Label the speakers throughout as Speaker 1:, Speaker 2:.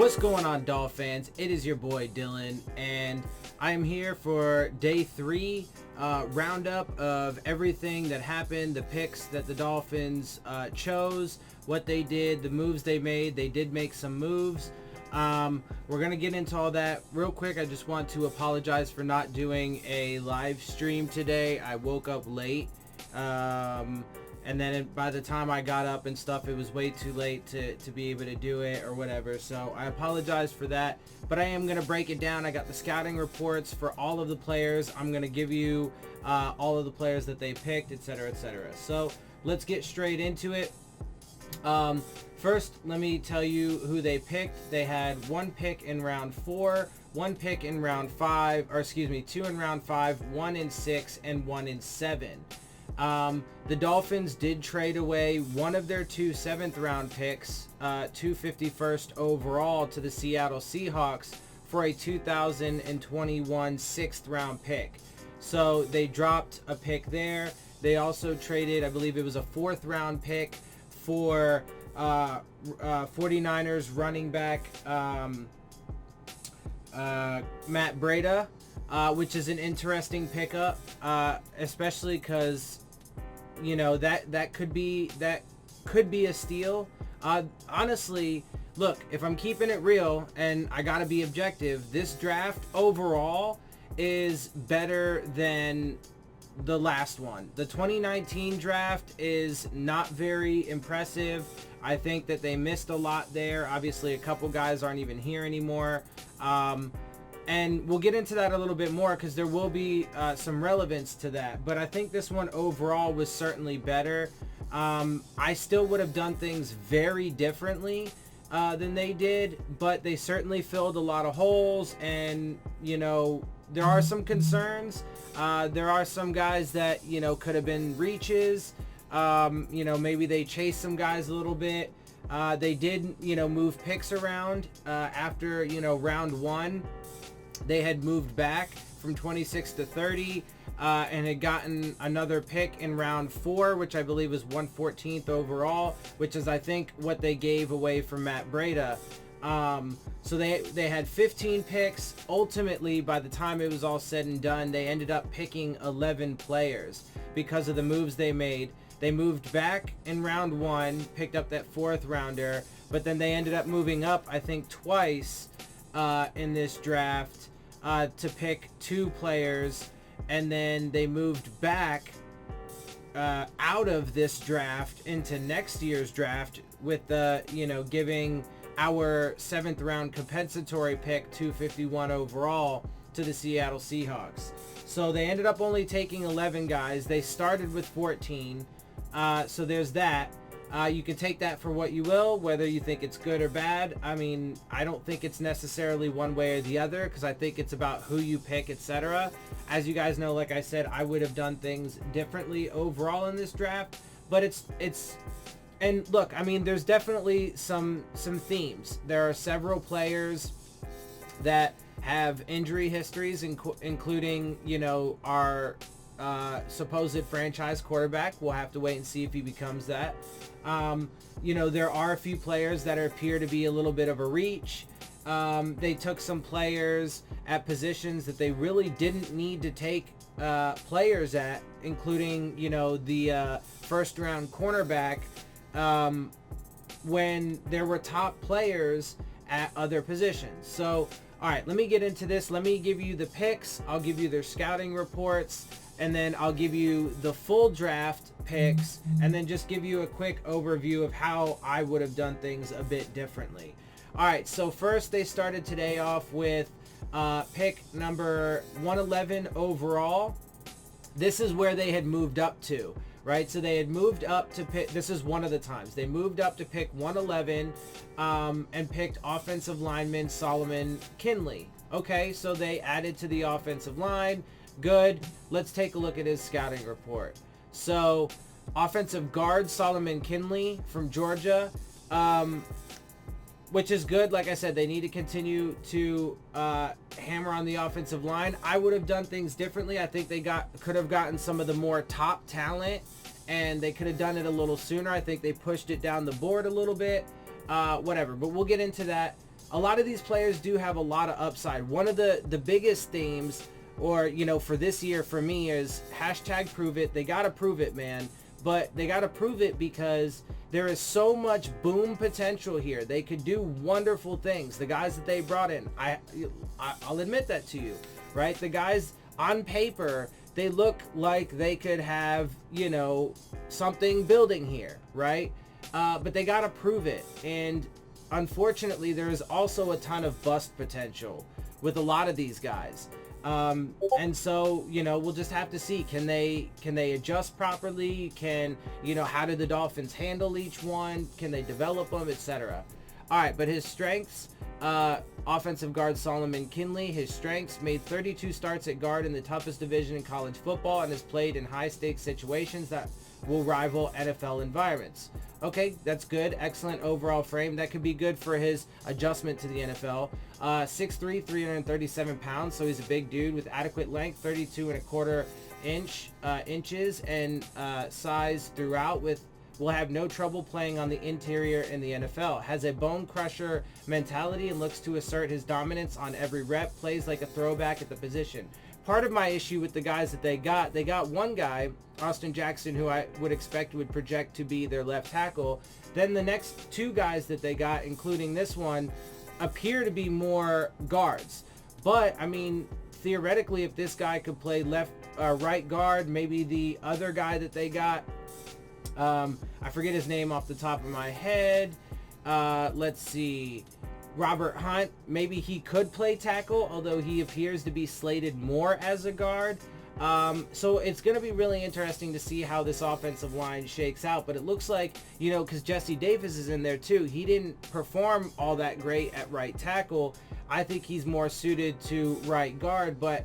Speaker 1: What's going on, Dolphins? It is your boy Dillon, and I am here for day 3 roundup of everything that happened, the picks that the Dolphins chose, what they did, the moves they made. They did make some moves. We're going to get into all that real quick. I just want to apologize for not doing a live stream today. I woke up late. And then by the time I got up and stuff, it was way too late to be able to do it or whatever. So I apologize for that. But I am going to break it down. I got the scouting reports for all of the players. I'm going to give you all of the players that they picked, etc., etc. So let's get straight into it. First, let me tell you who they picked. They had one pick in round 4, one pick in round 5, or excuse me, 2 in round 5, 1 in 6, and 1 in 7. The Dolphins did trade away one of their 2 7th-round picks, 251st overall, to the Seattle Seahawks for a 2021 6th-round pick. So they dropped a pick there. They also traded, I believe it was a 4th-round pick for 49ers running back Matt Breida, which is an interesting pickup, especially because, you know, that could be a steal. Honestly, look, if I'm keeping it real and I gotta be objective, this draft overall is better than the last one. The 2019 draft is not very impressive. I think that they missed a lot there. Obviously, a couple guys aren't even here anymore. And we'll get into that a little bit more because there will be some relevance to that. But I think this one overall was certainly better. I still would have done things very differently than they did, but they certainly filled a lot of holes. And, you know, there are some concerns. There are some guys that, you know, could have been reaches. You know, maybe they chased some guys a little bit. They did, you know, move picks around after, you know, round 1. They had moved back from 26 to 30 and had gotten another pick in round 4, which I believe was 114th overall, which is, I think, what they gave away from Matt Breida. So they had 15 picks. Ultimately, by the time it was all said and done, they ended up picking 11 players because of the moves they made. They moved back in round 1, picked up that 4th rounder, but then they ended up moving up, I think, twice in this draft to pick 2 players, and then they moved back out of this draft into next year's draft with the, you know, giving our 7th round compensatory pick, 251 overall, to the Seattle Seahawks. So they ended up only taking 11 guys. They started with 14. So there's that. You can take that for what you will, whether you think it's good or bad. I mean, I don't think it's necessarily one way or the other because I think it's about who you pick, etc. As you guys know, like I said, I would have done things differently overall in this draft, but it's and look, I mean, there's definitely some themes. There are several players that have injury histories, including, you know, our supposed franchise quarterback. We'll have to wait and see if he becomes that. You know, there are a few players that appear to be a little bit of a reach. They took some players at positions that they really didn't need to take players at, including, you know, the 1st round cornerback, when there were top players at other positions. So, all right, let me get into this. Let me give you the picks. I'll give you their scouting reports, and then I'll give you the full draft picks, and then just give you a quick overview of how I would have done things a bit differently. All right, so first they started today off with pick number 111 overall. This is where they had moved up to, right? So they had moved up to pick, this is one of the times, they moved up to pick 111 and picked offensive lineman Solomon Kinley. Okay, so they added to the offensive line. Good. Let's take a look at his scouting report. So, offensive guard Solomon Kinley from Georgia, which is good. Like I said, they need to continue to hammer on the offensive line. I would have done things differently. I think they could have gotten some of the more top talent, and they could have done it a little sooner. I think they pushed it down the board a little bit. Whatever, but we'll get into that. a lot of these players do have a lot of upside. One of the biggest themes, or, you know, for this year for me is hashtag prove it. They got to prove it, man. But they got to prove it because there is so much boom potential here. They could do wonderful things. The guys that they brought in, I'll admit that to you, right? The guys on paper, they look like they could have, you know, something building here, right? But they got to prove it. And unfortunately, there is also a ton of bust potential with a lot of these guys. And so, you know, we'll just have to see, can they adjust properly? How do the Dolphins handle each one? Can they develop them, etc.? All right, but his strengths, offensive guard Solomon Kinley, his strengths: made 32 starts at guard in the toughest division in college football and has played in high stakes situations that will rival NFL environments. Okay, that's good. Excellent overall frame. That could be good for his adjustment to the NFL. 6'3", 337 pounds, so he's a big dude with adequate length, 32 1/4 inches, and size throughout. Will have no trouble playing on the interior in the NFL. Has a bone crusher mentality and looks to assert his dominance on every rep. Plays like a throwback at the position. Part of my issue with the guys that they got one guy, Austin Jackson, who I would expect would project to be their left tackle. Then the next two guys that they got, including this one, appear to be more guards. But, I mean, theoretically, if this guy could play right guard, maybe the other guy that they got, I forget his name off the top of my head. Let's see. Robert Hunt, maybe he could play tackle, although he appears to be slated more as a guard. So it's going to be really interesting to see how this offensive line shakes out. But it looks like, you know, because Jesse Davis is in there too, he didn't perform all that great at right tackle. I think he's more suited to right guard, but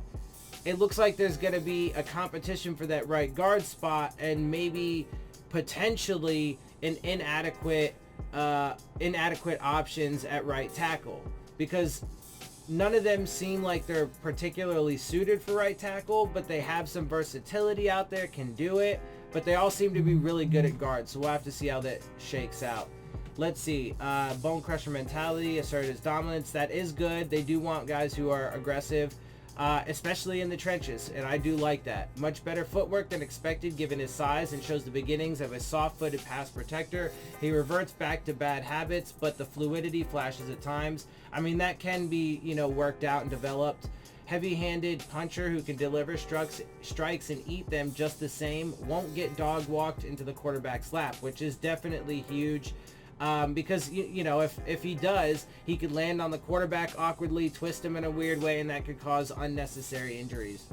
Speaker 1: it looks like there's going to be a competition for that right guard spot, and maybe potentially an inadequate options at right tackle, because none of them seem like they're particularly suited for right tackle, but they have some versatility out there, can do it, but they all seem to be really good at guard, so we'll have to see how that shakes out. Let's see. Bone crusher mentality, assert his dominance. That is good. They do want guys who are aggressive, especially in the trenches, and I do like that. Much better footwork than expected given his size, and shows the beginnings of a soft-footed pass protector. He reverts back to bad habits, but the fluidity flashes at times. I mean, that can be, you know, worked out and developed. Heavy-handed puncher who can deliver strikes and eat them just the same. Won't get dog-walked into the quarterback's lap, which is definitely huge. Because, you know, if he does, he could land on the quarterback awkwardly, twist him in a weird way, and that could cause unnecessary injuries.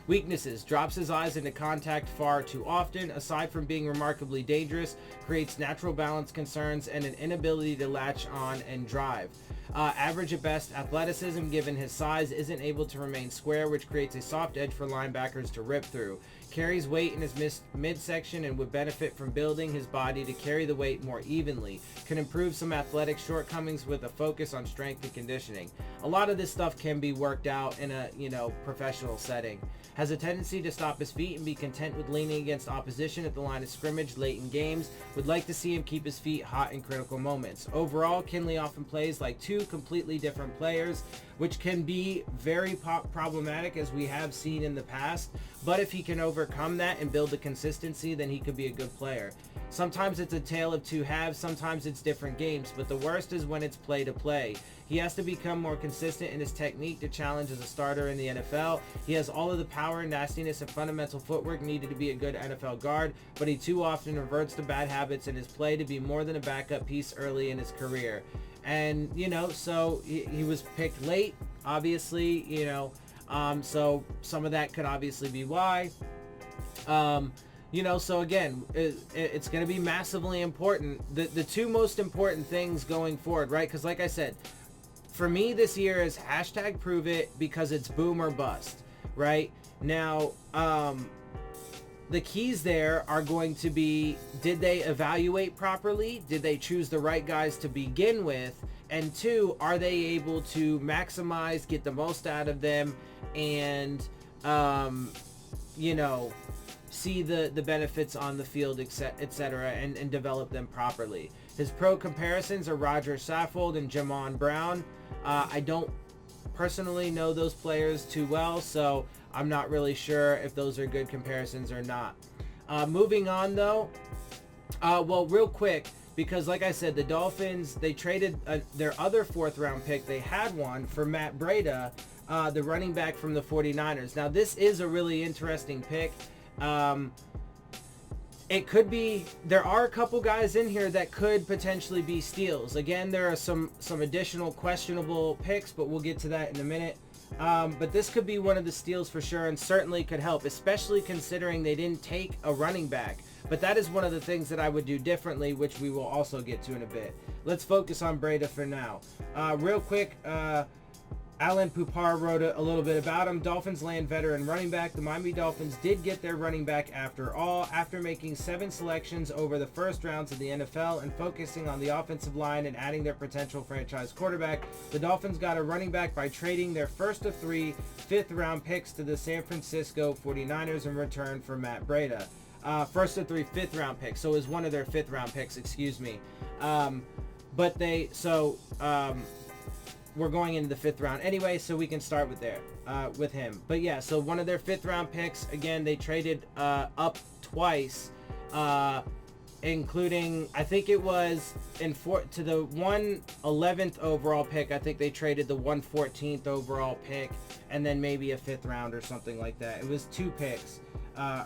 Speaker 1: Weaknesses: drops his eyes into contact far too often. Aside from being remarkably dangerous, creates natural balance concerns and an inability to latch on and drive. Average at best athleticism given his size, isn't able to remain square, which creates a soft edge for linebackers to rip through. Carries weight in his midsection and would benefit from building his body to carry the weight more evenly. Can improve some athletic shortcomings with a focus on strength and conditioning. A lot of this stuff can be worked out in a, you know, professional setting. Has a tendency to stop his feet and be content with leaning against opposition at the line of scrimmage late in games. Would like to see him keep his feet hot in critical moments. Overall, Kinley often plays like two completely different players, which can be very problematic, as we have seen in the past. But if he can overcome that and build the consistency, then he could be a good player. Sometimes it's a tale of two halves, sometimes it's different games, but the worst is when it's play to play. He has to become more consistent in his technique to challenge as a starter in the NFL. He has all of the power, nastiness, and fundamental footwork needed to be a good NFL guard, but he too often reverts to bad habits in his play to be more than a backup piece early in his career. And, you know, so he was picked late, obviously, you know, so some of that could obviously be why. You know, so again, it's going to be massively important. The two most important things going forward, right? Because like I said, for me this year is hashtag prove it, because it's boom or bust, right? Now, the keys there are going to be, did they evaluate properly? Did they choose the right guys to begin with? And two, are they able to maximize, get the most out of them, and, you know, see the benefits on the field, etc., and develop them properly? His pro comparisons are Roger Saffold and Jamon Brown. I don't personally know those players too well, so I'm not really sure if those are good comparisons or not. Moving on though, well, real quick, because like I said, the Dolphins, they traded their other 4th round pick. They had one for Matt Breida, the running back from the 49ers. Now this is a really interesting pick. It could be, there are a couple guys in here that could potentially be steals. Again, there are some additional questionable picks, but we'll get to that in a minute. But this could be one of the steals for sure, and certainly could help, especially considering they didn't take a running back. But that is one of the things that I would do differently, which we will also get to in a bit. Let's focus on Breida for now. Real quick, Alan Pupar wrote a little bit about him. Dolphins land veteran running back. The Miami Dolphins did get their running back after all. After making 7 selections over the first rounds of the NFL and focusing on the offensive line and adding their potential franchise quarterback, the Dolphins got a running back by trading their first of 3 5th-round picks to the San Francisco 49ers in return for Matt Breida. First of 3 5th-round picks, so it was one of their 5th-round picks, excuse me. We're going into the 5th round anyway, so we can start with him. But yeah, so one of their 5th round picks, again, they traded up twice, including, I think it was to the 111th overall pick. I think they traded the 114th overall pick and then maybe a 5th round or something like that. It was 2 picks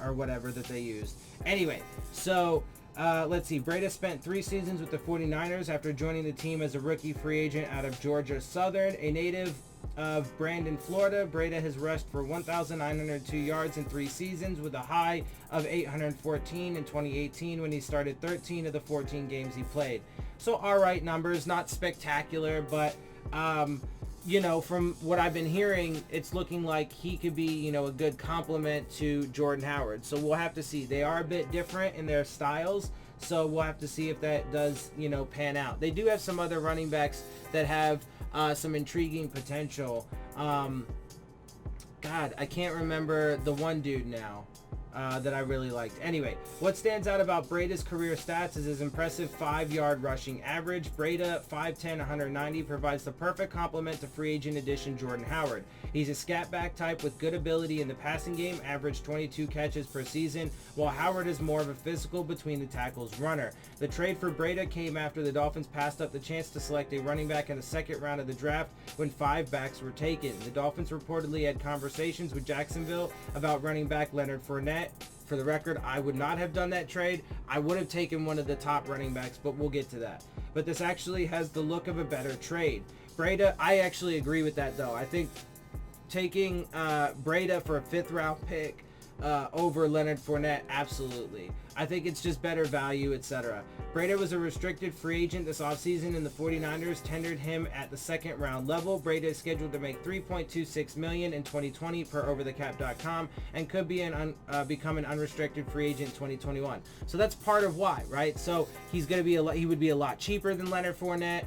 Speaker 1: or whatever that they used. Anyway, so let's see. Breida spent 3 seasons with the 49ers after joining the team as a rookie free agent out of Georgia Southern. A native of Brandon, Florida, Breida has rushed for 1,902 yards in 3 seasons with a high of 814 in 2018 when he started 13 of the 14 games he played. So all right numbers, not spectacular, but you know, from what I've been hearing, it's looking like he could be, you know, a good complement to Jordan Howard. So we'll have to see. They are a bit different in their styles, so we'll have to see if that does, you know, pan out. They do have some other running backs that have some intriguing potential. God, I can't remember the one dude now that I really liked. Anyway, what stands out about Breida's career stats is his impressive 5-yard rushing average. Breida, 5'10", 190, provides the perfect complement to free agent addition Jordan Howard. He's a scat back type with good ability in the passing game, average 22 catches per season, while Howard is more of a physical between the tackles runner. The trade for Breida came after the Dolphins passed up the chance to select a running back in the 2nd round of the draft when 5 backs were taken. The Dolphins reportedly had conversations with Jacksonville about running back Leonard Fournette. For the record, I would not have done that trade. I would have taken one of the top running backs, but we'll get to that. But this actually has the look of a better trade. Breida, I actually agree with that though. I think taking Breida for a 5th round pick over Leonard Fournette, absolutely. I think it's just better value, etc. Breida was a restricted free agent this offseason, and the 49ers tendered him at the 2nd round level. Breida is scheduled to make $3.26 million in 2020 per overthecap.com and could be become an unrestricted free agent in 2021. So that's part of why, right? So he's going to be he would be a lot cheaper than Leonard Fournette,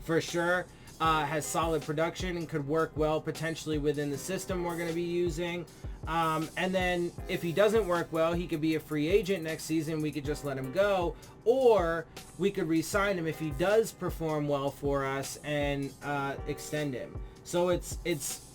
Speaker 1: for sure. Has solid production and could work well potentially within the system we're going to be using. And then if he doesn't work well, he could be a free agent next season. We could just let him go, or we could re-sign him if he does perform well for us and extend him. So it's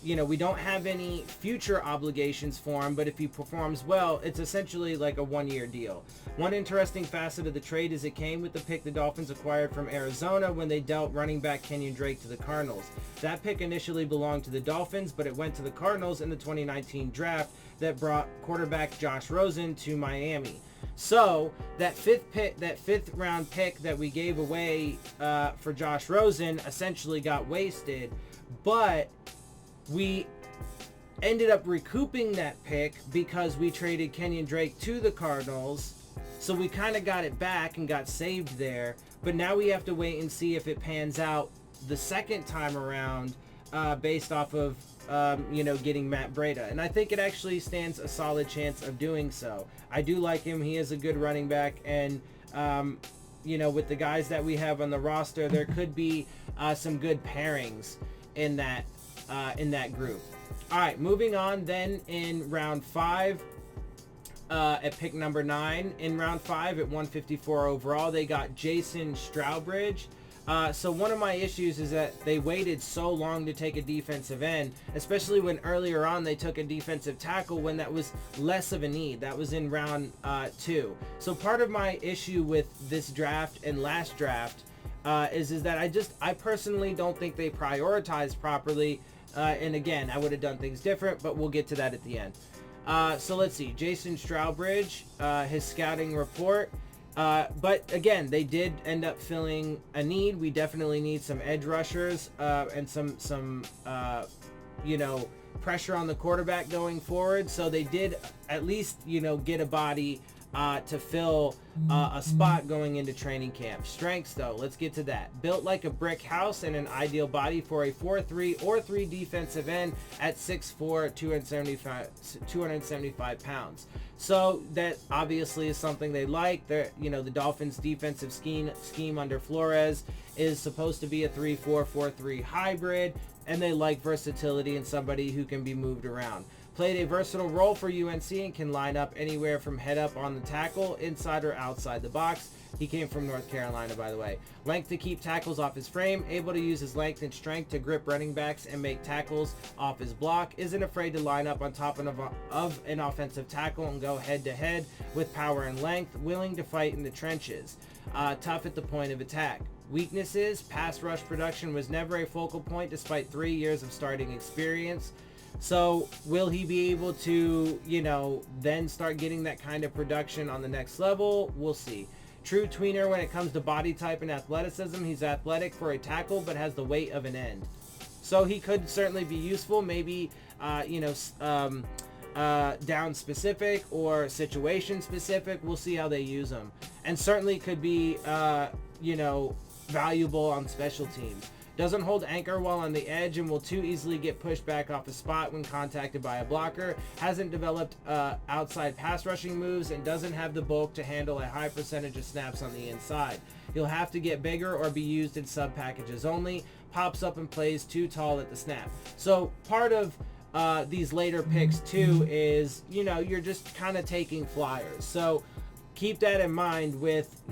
Speaker 1: you know, we don't have any future obligations for him, but if he performs well, it's essentially like a 1-year deal. One interesting facet of the trade is it came with the pick the Dolphins acquired from Arizona when they dealt running back Kenyon Drake to the Cardinals. That pick initially belonged to the Dolphins, but it went to the Cardinals in the 2019 draft that brought quarterback Josh Rosen to Miami. So that 5th round pick that we gave away for Josh Rosen essentially got wasted, but we ended up recouping that pick because we traded Kenyon Drake to the Cardinals. So we kind of got it back and got saved there. But now we have to wait and see if it pans out the 2nd time around based off of, you know, getting Matt Breida. And I think it actually stands a solid chance of doing so. I do like him. He is a good running back. And, you know, with the guys that we have on the roster, there could be some good pairings in that group. All right, moving on then in round 5, at pick number 9 in round 5 at 154 overall. They got Jason Strawbridge. So one of my issues is that they waited so long to take a defensive end, especially when earlier on they took a defensive tackle when that was less of a need. That was in round 2. So part of my issue with this draft and last draft is that I personally don't think they prioritized properly. And again, I would have done things different, but we'll get to that at the end. So let's see, Jason Strawbridge, his scouting report. But again, they did end up filling a need. We definitely need some edge rushers and some pressure on the quarterback going forward. So they did at least, get a body to fill a spot going into training camp. Strengths, though, let's get to that. Built like a brick house and an ideal body for a 4-3 or 3 defensive end at 6'4", 275 pounds. So that obviously is something they like. The Dolphins' defensive scheme under Flores is supposed to be a 3-4-4-3 hybrid, and they like versatility and somebody who can be moved around. Played a versatile role for UNC and can line up anywhere from head up on the tackle, inside or outside the box. He came from North Carolina, by the way. Length to keep tackles off his frame, able to use his length and strength to grip running backs and make tackles off his block. Isn't afraid to line up on top of an offensive tackle and go head to head with power and length. Willing to fight in the trenches. Tough at the point of attack. Weaknesses: pass rush production was never a focal point despite 3 years of starting experience. So will he be able to, then start getting that kind of production on the next level? We'll see. True tweener when it comes to body type and athleticism. He's athletic for a tackle, but has the weight of an end. So he could certainly be useful, maybe, down specific or situation specific. We'll see how they use him. And certainly could be, valuable on special teams. Doesn't hold anchor while on the edge and will too easily get pushed back off a spot when contacted by a blocker. Hasn't developed outside pass rushing moves and doesn't have the bulk to handle a high percentage of snaps on the inside. He'll have to get bigger or be used in sub packages only. Pops up and plays too tall at the snap. So part of these later picks too is, you're just kind of taking flyers. So keep that in mind with,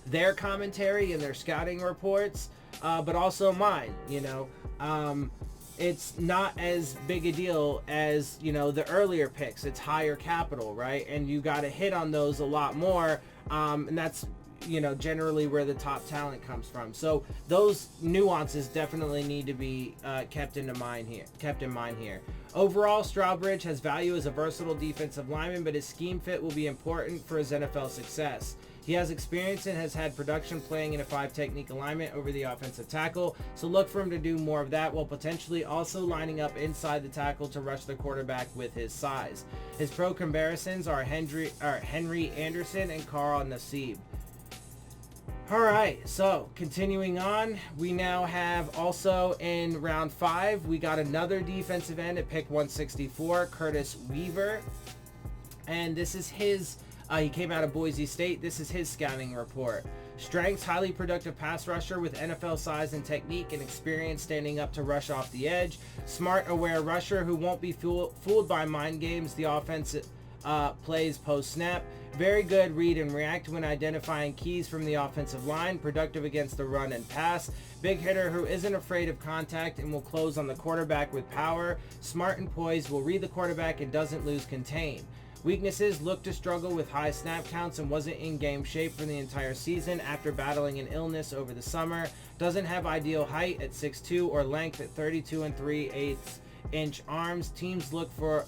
Speaker 1: their commentary and their scouting reports, but also mine. It's not as big a deal as the earlier picks. It's higher capital, right? And you got to hit on those a lot more, and that's generally where the top talent comes from. So those nuances definitely need to be kept in mind here. Overall, Strawbridge has value as a versatile defensive lineman, but his scheme fit will be important for his NFL success. He has experience and has had production playing in a 5 technique alignment over the offensive tackle, so look for him to do more of that while potentially also lining up inside the tackle to rush the quarterback with his size. His pro comparisons are Henry Anderson and Carl Nassib. Alright, so continuing on, we now have also in round 5, we got another defensive end at pick 164, Curtis Weaver. And this is his, he came out of Boise State. This is his scouting report. Strengths: highly productive pass rusher with NFL size and technique and experience standing up to rush off the edge. Smart, aware rusher who won't be fooled by mind games the offense plays post-snap. Very good read and react when identifying keys from the offensive line. Productive against the run and pass. Big hitter who isn't afraid of contact and will close on the quarterback with power. Smart and poised, will read the quarterback and doesn't lose contain. Weaknesses: looked to struggle with high snap counts and wasn't in game shape for the entire season after battling an illness over the summer. Doesn't have ideal height at 6'2" or length at 32 3/8 inch arms. Teams look for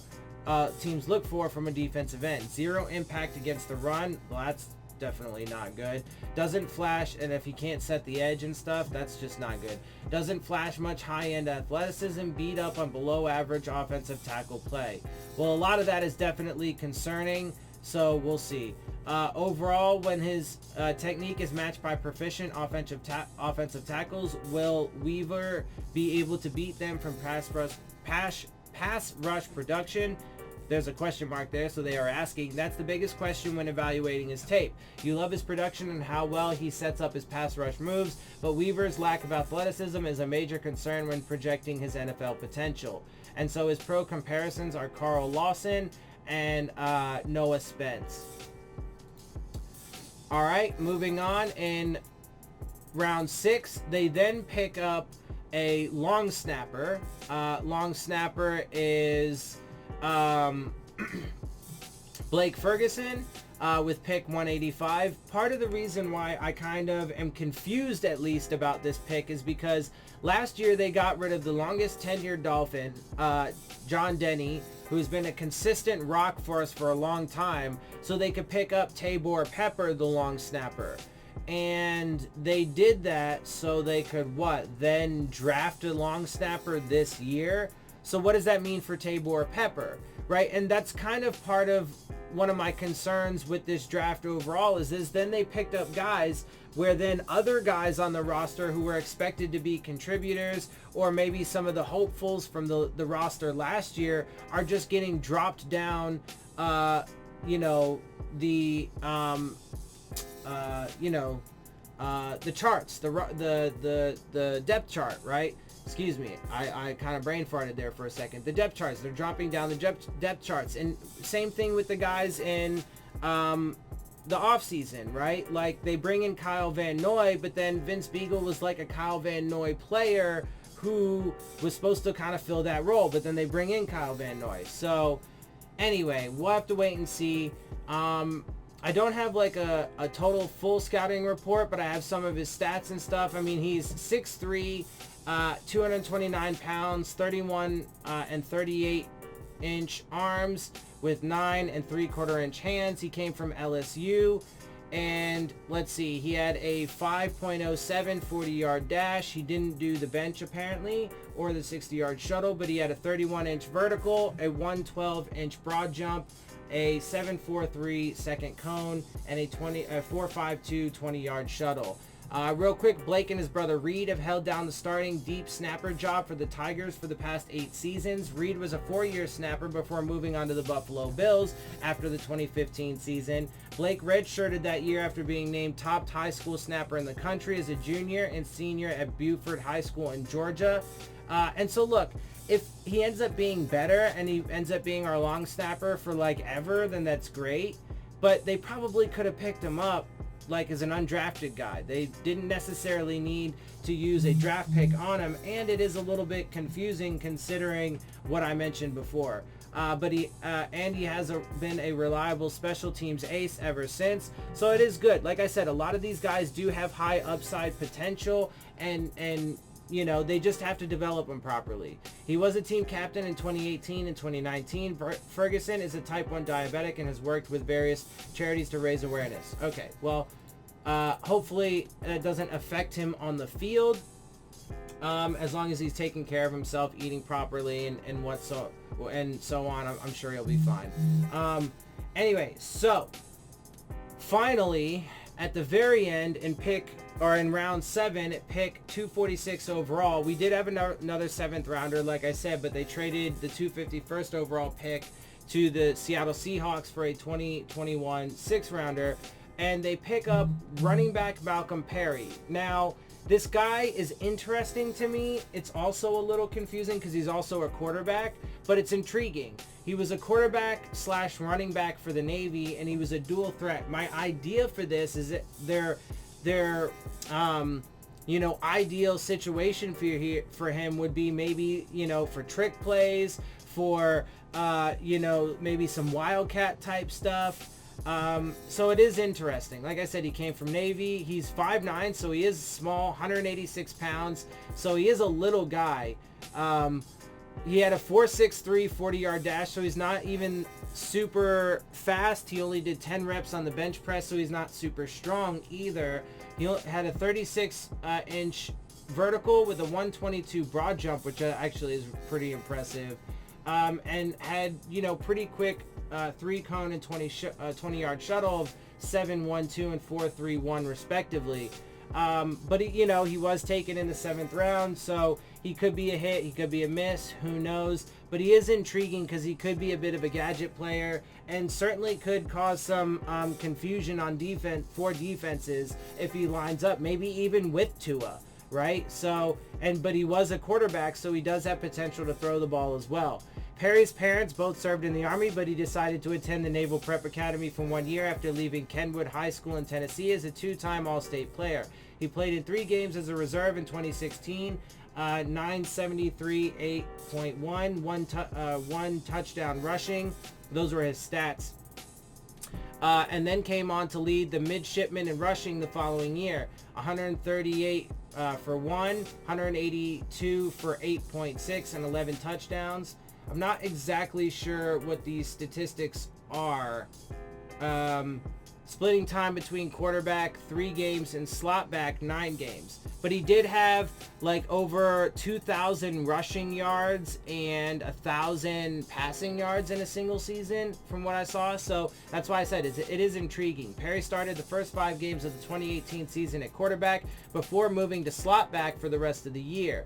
Speaker 1: from a defensive end. Zero impact against the run. Well, that's definitely not good. Doesn't flash, and if he can't set the edge and stuff, that's just not good. Doesn't flash much high-end athleticism. Beat up on below-average offensive tackle play. Well, a lot of that is definitely concerning, so we'll see. Overall, when his technique is matched by proficient offensive tackles, will Weaver be able to beat them from pass rush production? There's a question mark there, so they are asking. That's the biggest question when evaluating his tape. You love his production and how well he sets up his pass rush moves, but Weaver's lack of athleticism is a major concern when projecting his NFL potential. And so his pro comparisons are Carl Lawson and Noah Spence. All right, moving on. In round 6, they then pick up a long snapper. Long snapper is Blake Ferguson with pick 185. Part of the reason why I kind of am confused, at least, about this pick is because last year they got rid of the longest tenured Dolphin, John Denny, who's been a consistent rock for us for a long time, so they could pick up Tabor Pepper, the long snapper. And they did that so they could then draft a long snapper this year. So what does that mean for Tabor Pepper, right? And that's kind of part of one of my concerns with this draft overall is then they picked up guys where then other guys on the roster who were expected to be contributors, or maybe some of the hopefuls from the roster last year, are just getting dropped down, the charts, the depth chart, right? Excuse me, I kind of brain farted there for a second. The depth charts, they're dropping down the depth charts. And same thing with the guys in the offseason, right? Like, they bring in Kyle Van Noy, but then Vince Beagle was like a Kyle Van Noy player who was supposed to kind of fill that role, but then they bring in Kyle Van Noy. So anyway, we'll have to wait and see. I don't have like a total full scouting report, but I have some of his stats and stuff. I mean, he's 6'3", 229 pounds, 31 and 38 inch arms with 9 3/4 inch hands. He came from LSU, and let's see, he had a 5.07 40-yard dash. He didn't do the bench apparently, or the 60-yard shuttle, but he had a 31-inch vertical, a 112-inch broad jump, a 7.43 second cone, and a 4.52 20-yard shuttle. Real quick, Blake and his brother Reed have held down the starting deep snapper job for the Tigers for the past 8 seasons. Reed was a 4-year snapper before moving on to the Buffalo Bills after the 2015 season. Blake redshirted that year after being named top high school snapper in the country as a junior and senior at Buford High School in Georgia. And so look, if he ends up being better and he ends up being our long snapper for like ever, then that's great. But they probably could have picked him up like as an undrafted guy. They didn't necessarily need to use a draft pick on him, and it is a little bit confusing considering what I mentioned before. But he has been a reliable special teams ace ever since, so it is good. Like I said, a lot of these guys do have high upside potential, and they just have to develop them properly. He was a team captain in 2018 and 2019. Ferguson is a type 1 diabetic and has worked with various charities to raise awareness. Okay, well, hopefully that doesn't affect him on the field, as long as he's taking care of himself, eating properly, and so on. I'm sure he'll be fine. Anyway, so finally, at the very end, in round 7 at pick 246 overall, we did have another 7th rounder, like I said, but they traded the 251st overall pick to the Seattle Seahawks for a 2021 6th rounder, and they pick up running back Malcolm Perry. Now, this guy is interesting to me. It's also a little confusing because he's also a quarterback, but it's intriguing. He was a quarterback / running back for the Navy, and he was a dual threat. My idea for this is that their ideal situation for him would be maybe, for trick plays, for, maybe some wildcat type stuff. So it is interesting. Like I said, he came from Navy. He's 5'9", so he is small, 186 pounds. So he is a little guy. He had a 4.63 40-yard dash, so he's not even super fast. He only did 10 reps on the bench press, so he's not super strong either. He had a 36-inch vertical with a 122 broad jump, which actually is pretty impressive, and had, pretty quick 3-cone and 20-yard shuttle of 7.12 and 4.31 respectively. But he was taken in the 7th round, so he could be a hit, he could be a miss, who knows. But he is intriguing because he could be a bit of a gadget player, and certainly could cause some confusion on defenses if he lines up, maybe even with Tua, right? So, but he was a quarterback, so he does have potential to throw the ball as well. Perry's parents both served in the Army, but he decided to attend the Naval Prep Academy for 1 year after leaving Kenwood High School in Tennessee as a two-time All-State player. He played in 3 games as a reserve in 2016, 973, 8.1, one touchdown rushing. Those were his stats. And then came on to lead the midshipmen in rushing the following year. 138 for 1, 182 for 8.6, and 11 touchdowns. I'm not exactly sure what these statistics are. Splitting time between quarterback 3 games and slot back 9 games. But he did have like over 2,000 rushing yards and 1,000 passing yards in a single season from what I saw. So that's why I said it is intriguing. Perry started the first 5 games of the 2018 season at quarterback before moving to slot back for the rest of the year.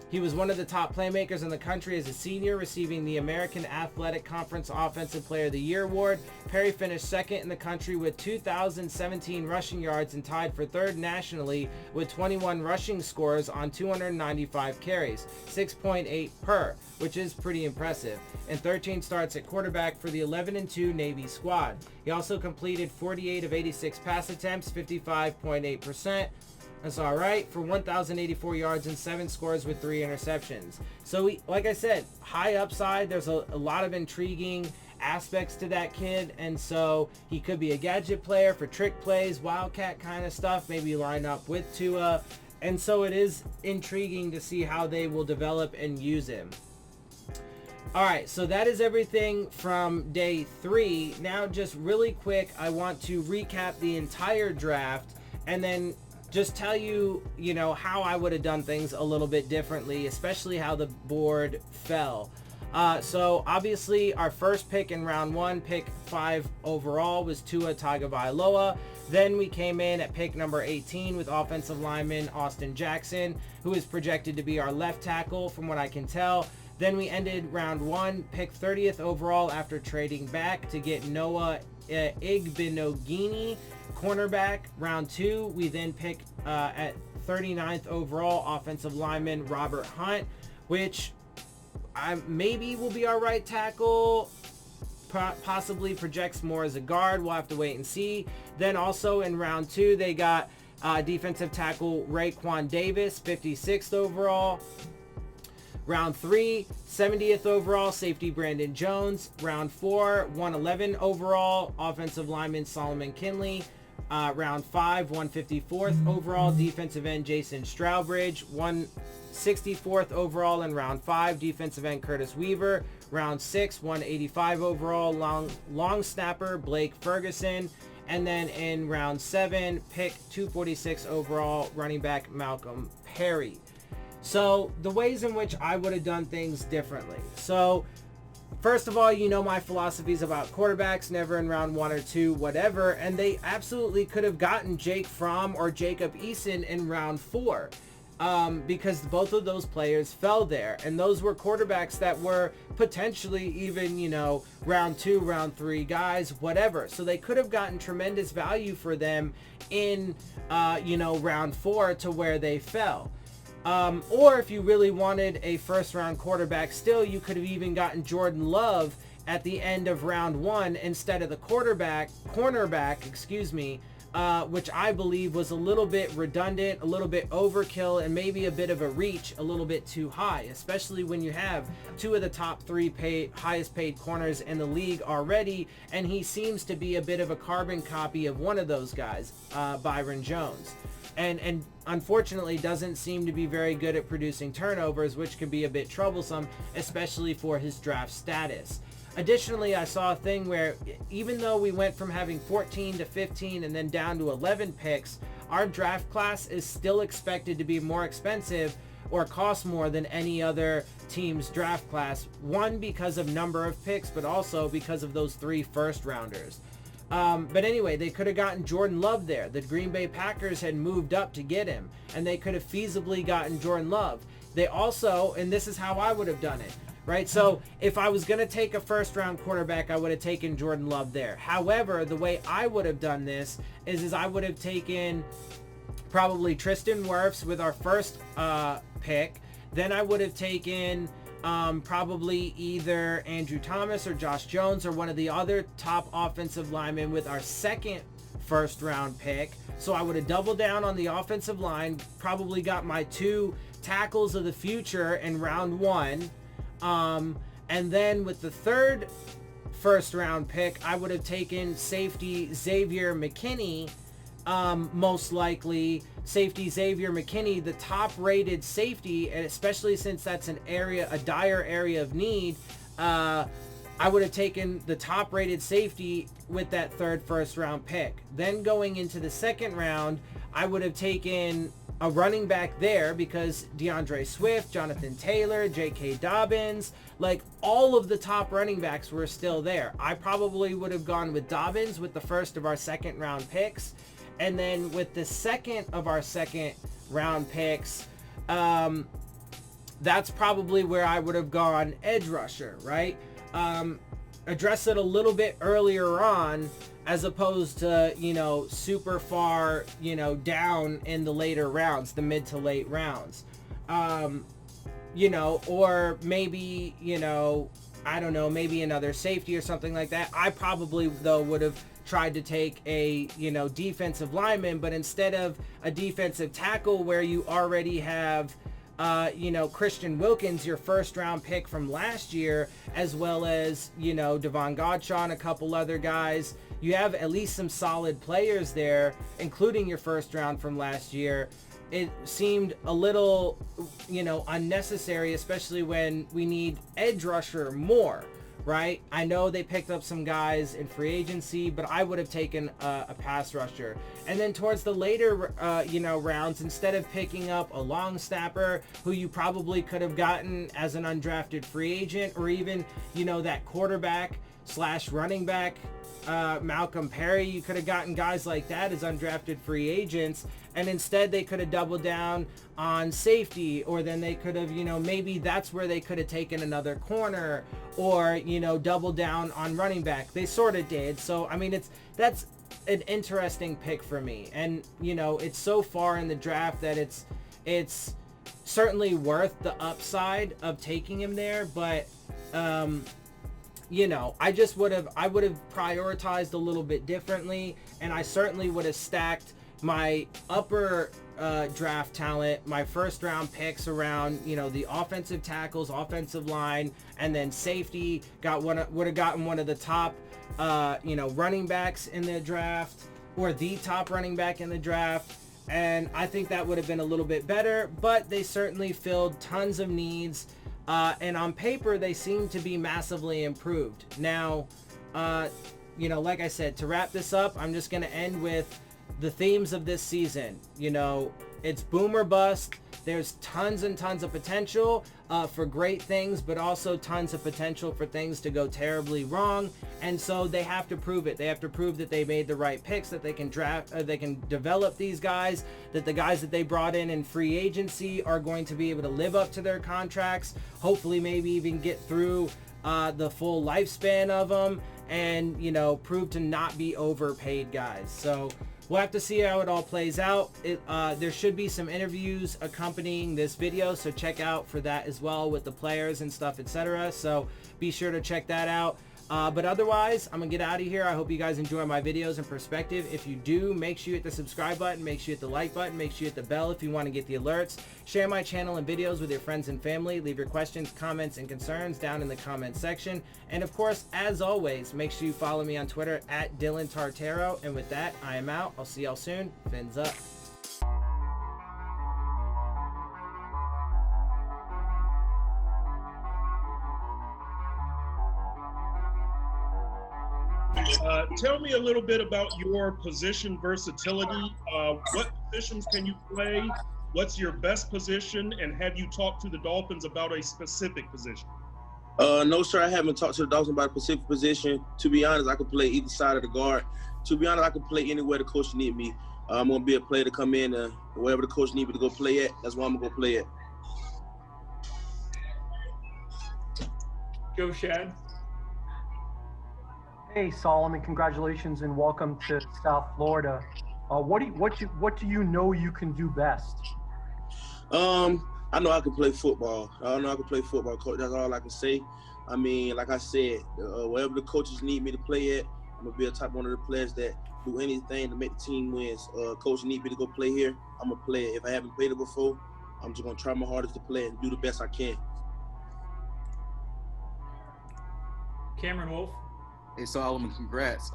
Speaker 1: He was one of the top playmakers in the country as a senior, receiving the American Athletic Conference Offensive Player of the Year award. Perry finished second in the country with 2,017 rushing yards and tied for third nationally with 21 rushing scores on 295 carries, 6.8 per, which is pretty impressive, and 13 starts at quarterback for the 11-2 Navy squad. He also completed 48 of 86 pass attempts, 55.8%. That's all right, for 1,084 yards and 7 scores with 3 interceptions. So, like I said, high upside. There's a lot of intriguing aspects to that kid. And so he could be a gadget player for trick plays, wildcat kind of stuff, maybe line up with Tua. And so it is intriguing to see how they will develop and use him. All right, so that is everything from day 3. Now, just really quick, I want to recap the entire draft and then just tell you, how I would have done things a little bit differently, especially how the board fell. So obviously our first pick in round 1, pick 5 overall, was Tua Tagovailoa. Then we came in at pick number 18 with offensive lineman Austin Jackson, who is projected to be our left tackle from what I can tell. Then we ended round 1, pick 30th overall after trading back to get Noah Igbenogany, cornerback. Round 2, we then pick at 39th overall offensive lineman Robert Hunt, which maybe will be our right tackle, possibly projects more as a guard. We'll have to wait and see. Then also in round 2, they got defensive tackle Raekwon Davis, 56th overall. Round 3, 70th overall, safety Brandon Jones. Round 4, 111 overall, offensive lineman Solomon Kinley. Round 5, 154th overall, defensive end Jason Strourbridge. 164th overall in round 5, defensive end Curtis Weaver. Round 6, 185 overall, long snapper Blake Ferguson. And then in round 7, pick 246 overall, running back Malcolm Perry. So the ways in which I would have done things differently. So first of all, my philosophies about quarterbacks, never in round 1 or 2, whatever. And they absolutely could have gotten Jake Fromm or Jacob Eason in round 4. Because both of those players fell there. And those were quarterbacks that were potentially even, round 2, round 3 guys, whatever. So they could have gotten tremendous value for them in, round 4 to where they fell. Or if you really wanted a first round quarterback still, you could have even gotten Jordan Love at the end of round 1 instead of the cornerback, which I believe was a little bit redundant, a little bit overkill, and maybe a bit of a reach, a little bit too high, especially when you have 2 of the top 3 highest paid corners in the league already, and he seems to be a bit of a carbon copy of one of those guys, Byron Jones. And unfortunately doesn't seem to be very good at producing turnovers, which can be a bit troublesome, especially for his draft status. Additionally, I saw a thing where even though we went from having 14 to 15 and then down to 11 picks, our draft class is still expected to be more expensive or cost more than any other team's draft class. One, because of number of picks, but also because of those 3 first rounders. But anyway, they could have gotten Jordan Love there. The Green Bay Packers had moved up to get him, and they could have feasibly gotten Jordan Love. They also, and this is how I would have done it, right? So if I was going to take a first round quarterback, I would have taken Jordan Love there. However, the way I would have done this is I would have taken probably Tristan Wirfs with our first pick. Then I would have taken probably either Andrew Thomas or Josh Jones or one of the other top offensive linemen with our second first round pick. So I would have doubled down on the offensive line, probably got my 2 tackles of the future in round 1. And then with the third first round pick, I would have taken safety Xavier McKinney, most likely. Safety Xavier McKinney, the top rated safety, and especially since that's a dire area of need, I would have taken the top rated safety with that third first round pick. Then going into the second round, I would have taken a running back there because DeAndre Swift, Jonathan Taylor, J.K. Dobbins, like all of the top running backs were still there. I probably would have gone with Dobbins with the first of our second round picks. And then with the second of our second round picks, that's probably where I would have gone edge rusher, right? Address it a little bit earlier on as opposed to, super far, down in the later rounds, the mid to late rounds. Or maybe, I don't know, maybe another safety or something like that. I probably, though, would have tried to take a, defensive lineman, but instead of a defensive tackle where you already have, Christian Wilkins, your first round pick from last year, as well as, Devon Godshaw and a couple other guys. You have at least some solid players there, including your first round from last year. It seemed a little, unnecessary, especially when we need edge rusher more, right? I know they picked up some guys in free agency, but I would have taken a pass rusher. And then towards the later, rounds, instead of picking up a long snapper who you probably could have gotten as an undrafted free agent, or even, that quarterback / running back, Malcolm Perry, you could have gotten guys like that as undrafted free agents, and instead they could have doubled down on safety, or then they could have, maybe that's where they could have taken another corner, or, doubled down on running back. They sort of did. So, I mean, that's an interesting pick for me. And, it's so far in the draft that it's certainly worth the upside of taking him there, but, I would have prioritized a little bit differently, and I certainly would have stacked my upper draft talent, my first round picks around, the offensive tackles, offensive line, and then safety. Would have gotten one of the top, running backs in the draft, or the top running back in the draft. And I think that would have been a little bit better, but they certainly filled tons of needs. And on paper, they seem to be massively improved. Now, like I said, to wrap this up, I'm just going to end with the themes of this season. It's boom or bust. There's tons and tons of potential for great things, but also tons of potential for things to go terribly wrong. And so they have to prove it. They have to prove that they made the right picks, that they can they can develop these guys, that the guys that they brought in free agency are going to be able to live up to their contracts, hopefully maybe even get through the full lifespan of them, and, prove to not be overpaid guys. So we'll have to see how it all plays out. There should be some interviews accompanying this video, so check out for that as well with the players and stuff, etc. So be sure to check that out. But otherwise, I'm going to get out of here. I hope you guys enjoy my videos and perspective. If you do, make sure you hit the subscribe button, make sure you hit the like button, make sure you hit the bell if you want to get the alerts. Share my channel and videos with your friends and family. Leave your questions, comments, and concerns down in the comment section. And of course, as always, make sure you follow me on Twitter at Dillon Tartaro. And with that, I am out. I'll see y'all soon. Fins up.
Speaker 2: Tell me a little bit about your position versatility. What positions can you play? What's your best position? And have you talked to the Dolphins about a specific position?
Speaker 3: No, sir, I haven't talked to the Dolphins about a specific position. To be honest, I could play either side of the guard. To be honest, I could play anywhere the coach need me. I'm going to be a player to come in wherever the coach need me to go play at, that's where I'm going to go play at.
Speaker 2: Go, Shad.
Speaker 4: Hey Solomon, congratulations and welcome to South Florida. What do you know you can do best?
Speaker 3: I know I can play football. I know I can play football, coach. That's all I can say. I mean, like I said, wherever the coaches need me to play at, I'm gonna be a type one of the players that do anything to make the team wins. Coach need me to go play here, I'm gonna play it. If I haven't played it before, I'm just gonna try my hardest to play and do the best I can.
Speaker 5: Cameron Wolf.
Speaker 6: Hey Solomon, congrats.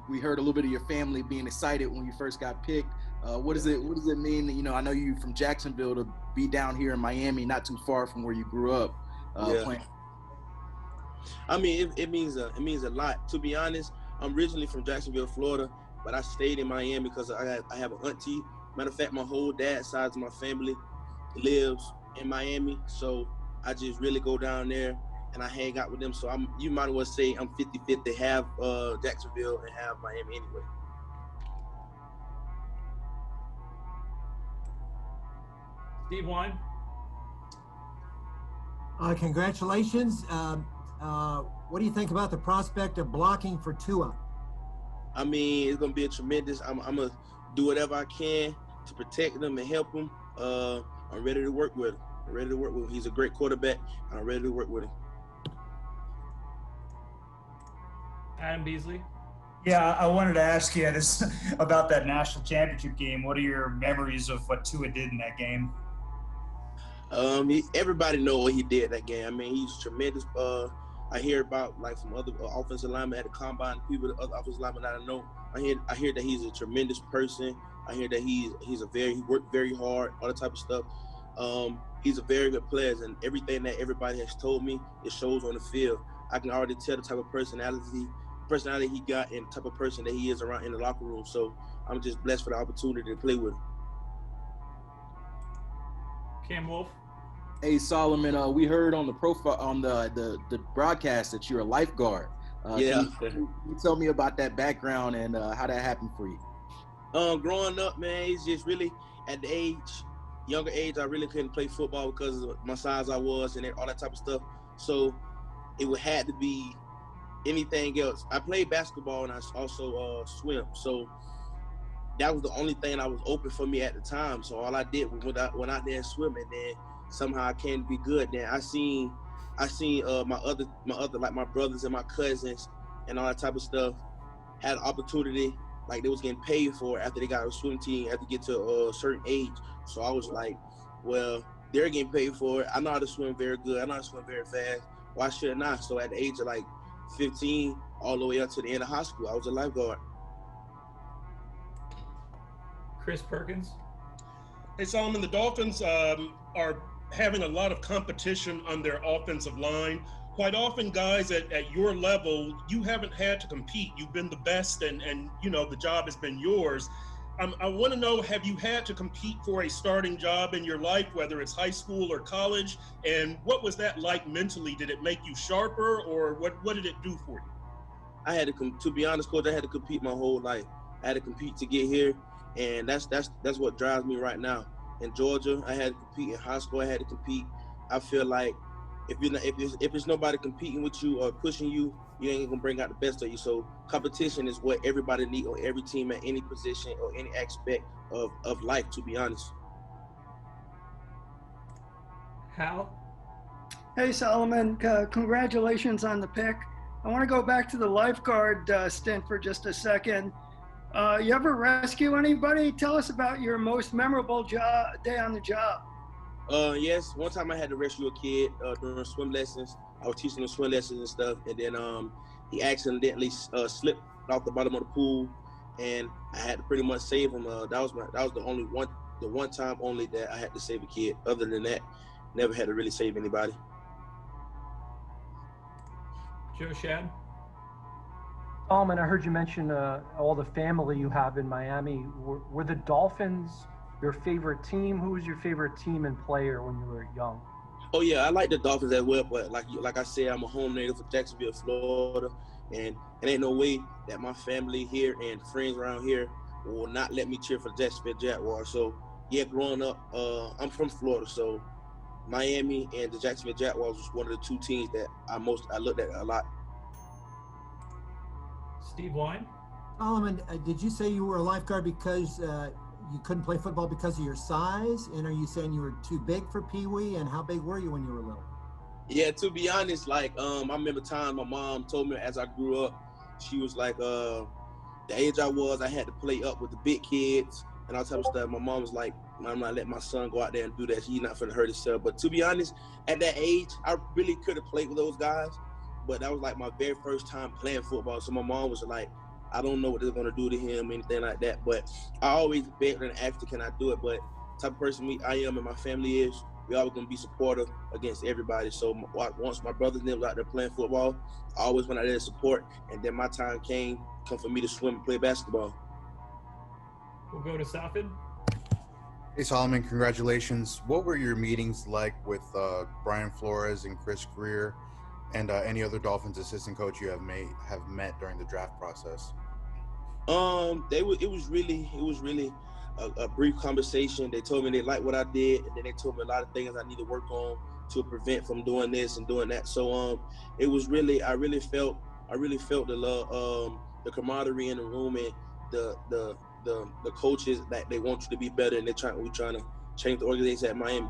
Speaker 6: We heard a little bit of your family being excited when you first got picked. What does it mean? You know, I know you from Jacksonville to be down here in Miami, not too far from where you grew up playing.
Speaker 3: I mean, it means a lot. To be honest, I'm originally from Jacksonville, Florida, but I stayed in Miami because I have an auntie. Matter of fact, my whole dad's side of my family lives in Miami, so I just really go down there and I hang out with them. So you might as well say I'm 50-50, have Jacksonville and have Miami anyway.
Speaker 5: Steve Wine.
Speaker 7: Congratulations. What do you think about the prospect of blocking for Tua?
Speaker 3: I mean, it's gonna be a tremendous. I'm gonna do whatever I can to protect him and help him. I'm ready to work with him. He's a great quarterback, and I'm ready to work with him.
Speaker 5: Adam Beasley.
Speaker 8: Yeah, I wanted to ask you this about that national championship game. What are your memories of what Tua did in that game?
Speaker 3: Everybody know what he did that game. I mean, he's tremendous. I hear about like from other offensive linemen at the combine, people, other offensive linemen that I know. I hear that he's a tremendous person. I hear that he worked very hard, all that type of stuff. He's a very good player, and everything that everybody has told me, it shows on the field. I can already tell the type of personality he got and the type of person that he is around in the locker room. So I'm just blessed for the opportunity to play with him.
Speaker 5: Cam Wolf.
Speaker 6: Hey Solomon, we heard on the profile on the broadcast that you're a lifeguard.
Speaker 3: Yeah.
Speaker 6: Can you tell me about that background and how that happened for you?
Speaker 3: Growing up, man, it's just really at the younger age, I really couldn't play football because of my size I was and all that type of stuff. So it would have to be anything else. I played basketball and I also swim. So that was the only thing that was open for me at the time. So all I did was went out there and swim, and then somehow I came to be good. Then I seen my other like my brothers and my cousins and all that type of stuff had an opportunity, like they was getting paid for after they got a swim team after they get to a certain age. So I was like, well, they're getting paid for it. I know how to swim very good. I know how to swim very fast. Why shouldn't I? So at the age of like 15, all the way up to the end of high school, I was a lifeguard.
Speaker 5: Chris Perkins.
Speaker 2: Hey, Solomon, the Dolphins are having a lot of competition on their offensive line. Quite often, guys at your level, you haven't had to compete. You've been the best, and you know the job has been yours. I want to know, have you had to compete for a starting job in your life, whether it's high school or college? And what was that like mentally? Did it make you sharper, or what did it do for you?
Speaker 3: I had to be honest, Coach, I had to compete my whole life. I had to compete to get here, and that's what drives me right now. In Georgia, I had to compete. In high school, I had to compete. I feel like if there's nobody competing with you or pushing you, you ain't gonna bring out the best of you. So competition is what everybody needs on every team at any position or any aspect of life, to be honest.
Speaker 5: Hal?
Speaker 9: Hey, Solomon, congratulations on the pick. I want to go back to the lifeguard stint for just a second. You ever rescue anybody? Tell us about your most memorable day on the job.
Speaker 3: Yes, one time I had to rescue a kid during swim lessons. I was teaching him swim lessons and stuff, and then he accidentally slipped off the bottom of the pool, and I had to pretty much save him. That was the one time only that I had to save a kid. Other than that, never had to really save anybody.
Speaker 5: Joe Shad?
Speaker 4: Solomon, I heard you mention all the family you have in Miami. Were the Dolphins your favorite team? Who was your favorite team and player when you were young?
Speaker 3: Oh yeah, I like the Dolphins as well, but like I said, I'm a home native of Jacksonville, Florida, and it ain't no way that my family here and friends around here will not let me cheer for the Jacksonville Jaguars. So yeah, growing up, I'm from Florida, so Miami and the Jacksonville Jaguars was one of the two teams that I looked at a lot.
Speaker 5: Steve Wine?
Speaker 7: Solomon, did you say you were a lifeguard because you couldn't play football because of your size? And are you saying you were too big for Pee Wee? And how big were you when you were little?
Speaker 3: Yeah, to be honest, like I remember times my mom told me as I grew up, she was like, the age I was, I had to play up with the big kids and all type of stuff. My mom was like, I'm not letting my son go out there and do that. He's not finna hurt himself. But to be honest, at that age, I really could have played with those guys. But that was like my very first time playing football. So my mom was like, I don't know what they're gonna do to him, anything like that. But I always begged her and asked her, can I do it? But the type of person I am and my family is, we always gonna be supportive against everybody. So once my brothers and them was out there playing football, I always went out there to support. And then my time come for me to swim and play basketball.
Speaker 5: We'll go to Safid.
Speaker 10: Hey Solomon, congratulations. What were your meetings like with Brian Flores and Chris Greer and any other Dolphins assistant coach you have met during the draft process?
Speaker 3: It was really a brief conversation. They told me they liked what I did, and then they told me a lot of things I need to work on to prevent from doing this and doing that. So it was really I really felt the love, the camaraderie in the room, and the coaches that they want you to be better, and we're trying to change the organization at Miami.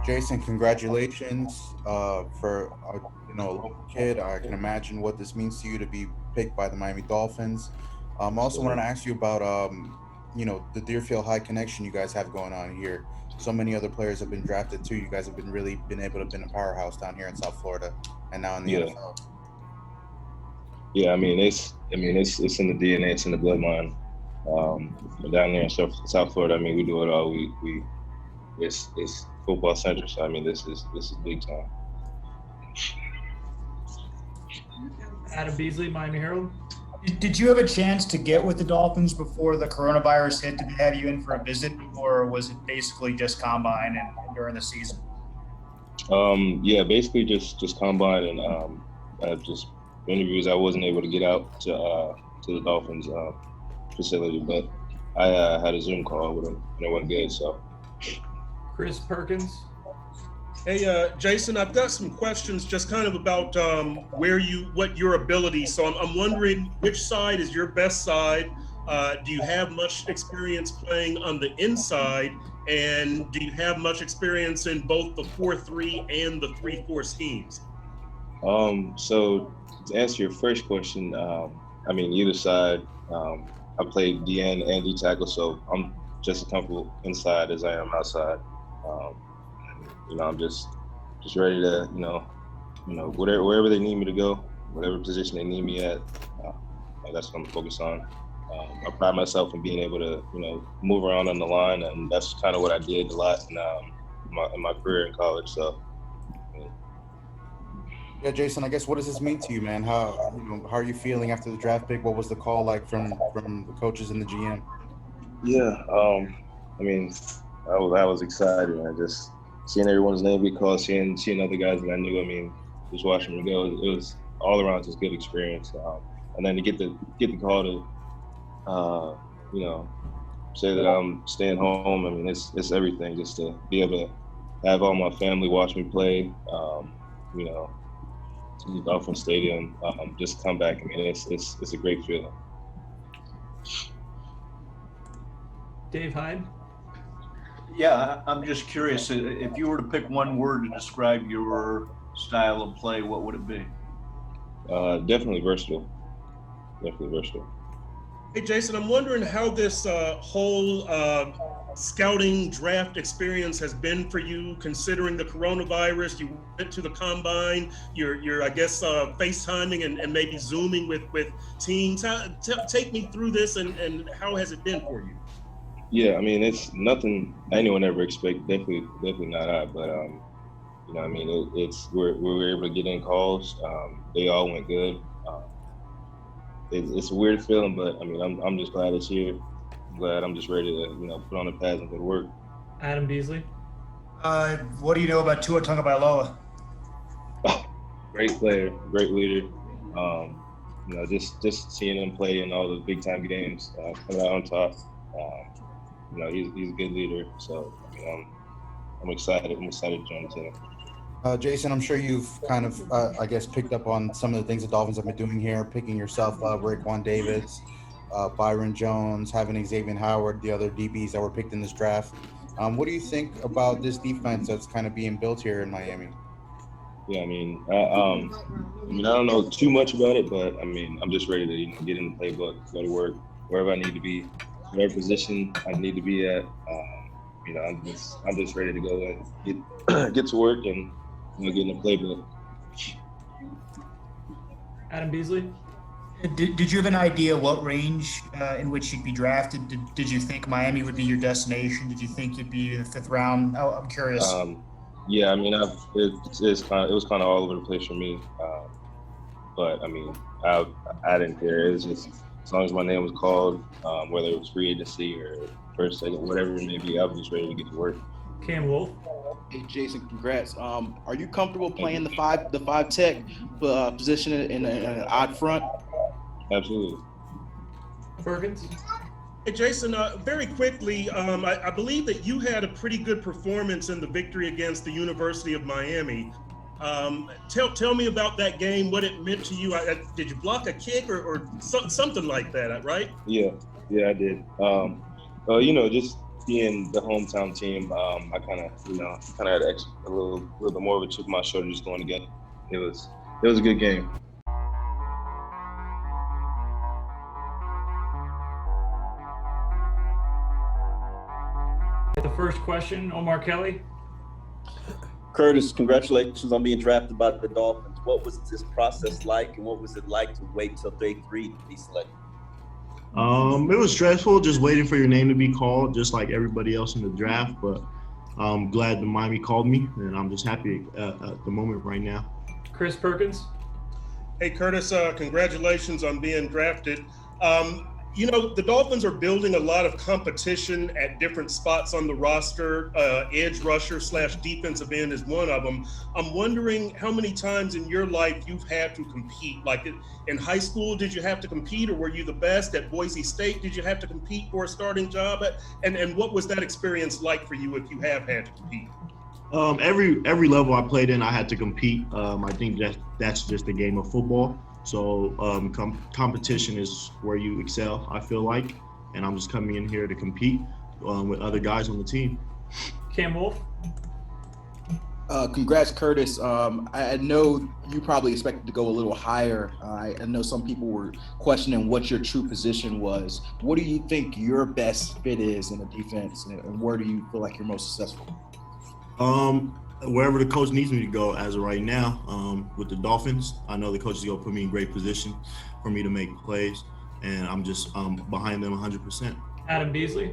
Speaker 10: Jason, congratulations for a local kid. I can imagine what this means to you to be picked by the Miami Dolphins. I also wanted to ask you about the Deerfield High connection you guys have going on here. So many other players have been drafted too. You guys have been able to be a powerhouse down here in South Florida, and now in the NFL.
Speaker 11: Yeah, it's in the DNA, it's in the bloodline. Down there in South Florida, we do it all. It's football centric. So this is big time.
Speaker 5: Adam Beasley, Miami Herald.
Speaker 8: Did you have a chance to get with the Dolphins before the coronavirus hit? Did they have you in for a visit, or was it basically just combine and during the season?
Speaker 11: Yeah, basically just combine and just interviews. I wasn't able to get out to the Dolphins facility, but I had a Zoom call with them and it went good. So.
Speaker 5: Chris Perkins.
Speaker 2: Hey, Jason, I've got some questions just kind of about what your ability. So I'm wondering which side is your best side? Do you have much experience playing on the inside? And do you have much experience in both the 4-3 and the 3-4 schemes?
Speaker 11: So to answer your first question, either side. I played DN and D tackle, so I'm just as comfortable inside as I am outside. I'm just ready to, wherever they need me to go, whatever position they need me at, that's what I'm focused on. I pride myself in being able to, move around on the line, and that's kind of what I did a lot in my career in college. So.
Speaker 10: Yeah, Jason, I guess what does this mean to you, man? How are you feeling after the draft pick? What was the call like from the coaches and the GM?
Speaker 11: Yeah, I was excited, man. Just seeing everyone's name be called, seeing other guys that I knew. Just watching them go, it was all around just good experience. And then to get the call to, say that I'm staying home. It's everything. Just to be able to have all my family watch me play. To the Dolphin Stadium, just come back. It's a great feeling.
Speaker 5: Dave Hyde.
Speaker 12: Yeah, I'm just curious. If you were to pick one word to describe your style of play, what would it be?
Speaker 11: Definitely versatile.
Speaker 2: Hey, Jason, I'm wondering how this whole scouting draft experience has been for you, considering the coronavirus. You went to the combine, you're I guess FaceTiming and maybe Zooming with teams. Take me through this and how has it been for you?
Speaker 11: Yeah, it's nothing anyone ever expected. Definitely not I. But we were able to get in calls. They all went good. It's a weird feeling, but I'm just glad it's here. I'm glad. I'm just ready to put on the pads and go to work.
Speaker 5: Adam Beasley.
Speaker 8: What do you know about Tua Tagovailoa?
Speaker 11: Great player, great leader. Just seeing him play in all the big time games, coming out on top. He's a good leader. So I'm excited. I'm excited to join the team.
Speaker 10: Jason, I'm sure you've kind of, I guess, picked up on some of the things the Dolphins have been doing here, picking yourself up, Raekwon Davis, Byron Jones, having Xavier Howard, the other DBs that were picked in this draft. What do you think about this defense that's kind of being built here in Miami?
Speaker 11: Yeah, I don't know too much about it, but I mean, I'm just ready to get in the playbook, go to work, wherever I need to be, whatever position I need to be at. I'm just ready to go and get to work and get in the playbook.
Speaker 5: Adam Beasley.
Speaker 8: Did you have an idea what range in which you'd be drafted? Did you think Miami would be your destination? Did you think you'd be in the 5th round? Oh, I'm curious.
Speaker 11: Yeah, it was kind of all over the place for me. But I mean, I didn't care. It was just as long as my name was called, whether it was free agency or first, second, whatever it may be, I was just ready to get to work.
Speaker 5: Cam Wolf.
Speaker 6: Hey Jason, congrats. Are you comfortable playing the five tech position in an odd front?
Speaker 11: Absolutely.
Speaker 5: Perkins.
Speaker 2: Hey, Jason, very quickly, I believe that you had a pretty good performance in the victory against the University of Miami. Tell me about that game, what it meant to you. Did you block a kick or something like that, right?
Speaker 11: Yeah, I did. Just being the hometown team, I kind of had a little bit more of a chip on my shoulder just going again. It was a good game.
Speaker 5: The first question, Omar Kelly.
Speaker 13: Curtis, congratulations on being drafted by the Dolphins. What was this process like, and what was it like to wait till day 3 to be selected?
Speaker 14: It was stressful, just waiting for your name to be called, just like everybody else in the draft. But I'm glad the Miami called me, and I'm just happy at the moment right now.
Speaker 5: Chris Perkins.
Speaker 2: Hey, Curtis, congratulations on being drafted. The Dolphins are building a lot of competition at different spots on the roster. Edge rusher / defensive end is one of them. I'm wondering how many times in your life you've had to compete. Like in high school, did you have to compete, or were you the best? At Boise State, did you have to compete for a starting job? And what was that experience like for you if you have had to compete?
Speaker 14: Every level I played in, I had to compete. I think that's just the game of football. So competition is where you excel, I feel like, and I'm just coming in here to compete with other guys on the team.
Speaker 5: Cam Wolf.
Speaker 6: Congrats, Curtis. I know you probably expected to go a little higher. I know some people were questioning what your true position was. What do you think your best fit is in the defense, and where do you feel like you're most successful?
Speaker 14: Wherever the coach needs me to go as of right now, with the Dolphins, I know the coach is going to put me in great position for me to make plays, and I'm just behind them 100%.
Speaker 5: Adam Beasley.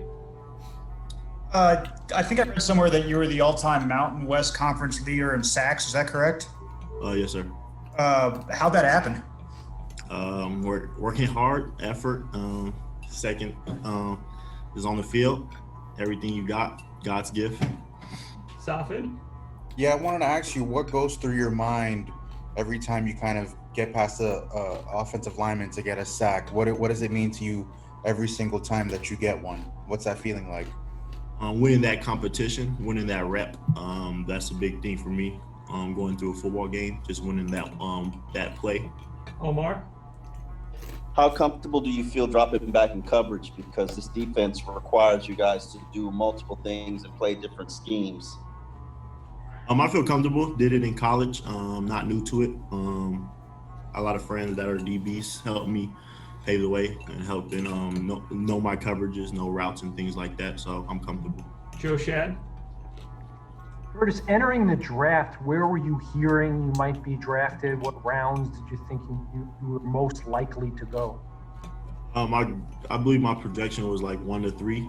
Speaker 8: I think I read somewhere that you were the all-time Mountain West Conference leader in sacks. Is that correct?
Speaker 14: Yes, sir.
Speaker 8: How'd that happen?
Speaker 14: Working hard, effort. Second is on the field. Everything you got, God's gift.
Speaker 5: Safid.
Speaker 10: Yeah, I wanted to ask you what goes through your mind every time you kind of get past the offensive lineman to get a sack. What does it mean to you every single time that you get one? What's that feeling like?
Speaker 14: Winning that competition, winning that rep. That's a big thing for me. Going through a football game, just winning that play.
Speaker 5: Omar.
Speaker 13: How comfortable do you feel dropping back in coverage, because this defense requires you guys to do multiple things and play different schemes?
Speaker 14: I feel comfortable. Did it in college. Not new to it. A lot of friends that are DBs helped me pave the way and helped know my coverages, know routes and things like that. So I'm comfortable.
Speaker 5: Joe Shad.
Speaker 4: Curtis, entering the draft, where were you hearing you might be drafted? What rounds did you think you were most likely to go?
Speaker 14: I believe my projection was like 1 to 3.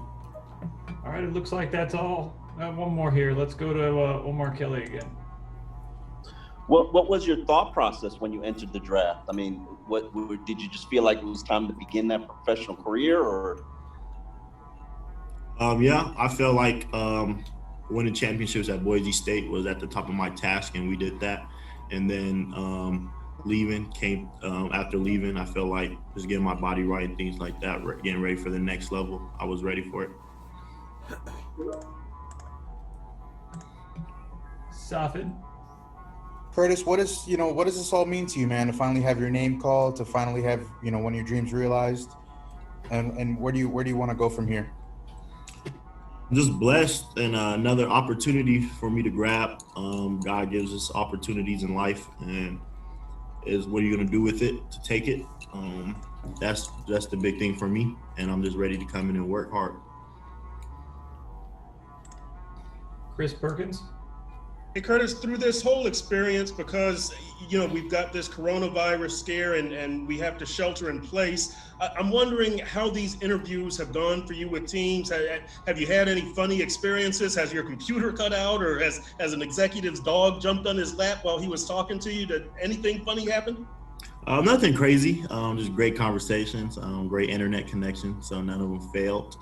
Speaker 5: All right, it looks like that's all. One more here. Let's go to Omar Kelly again.
Speaker 13: What was your thought process when you entered the draft? I mean, what did you just feel like it was time to begin that professional career, or?
Speaker 14: Yeah, I felt like winning championships at Boise State was at the top of my task, and we did that. And then after leaving, I felt like just getting my body right and things like that, getting ready for the next level. I was ready for it.
Speaker 5: Safid.
Speaker 10: Curtis, what does this all mean to you, man? To finally have your name called, to finally have one of your dreams realized, and where do you want to go from here?
Speaker 14: I'm just blessed and another opportunity for me to grab. God gives us opportunities in life, and is what are you gonna do with it to take it? That's the big thing for me, and I'm just ready to come in and work hard.
Speaker 5: Chris Perkins.
Speaker 2: Hey Curtis, through this whole experience, because we've got this coronavirus scare and we have to shelter in place, I'm wondering how these interviews have gone for you with teams. Have you had any funny experiences? Has your computer cut out, or has an executive's dog jumped on his lap while he was talking to you? Did anything funny happen?
Speaker 14: Nothing crazy. Just great conversations, great internet connection, so none of them failed.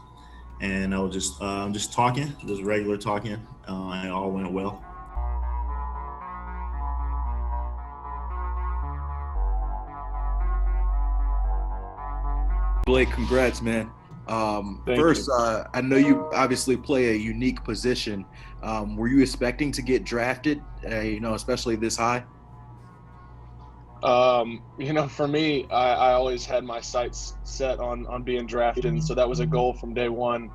Speaker 14: And I was just talking, just regular talking, and it all went well.
Speaker 6: Blake, congrats, man. First, I know you obviously play a unique position. Were you expecting to get drafted, especially this high?
Speaker 15: For me, I always had my sights set on being drafted, and so that was a goal from day one.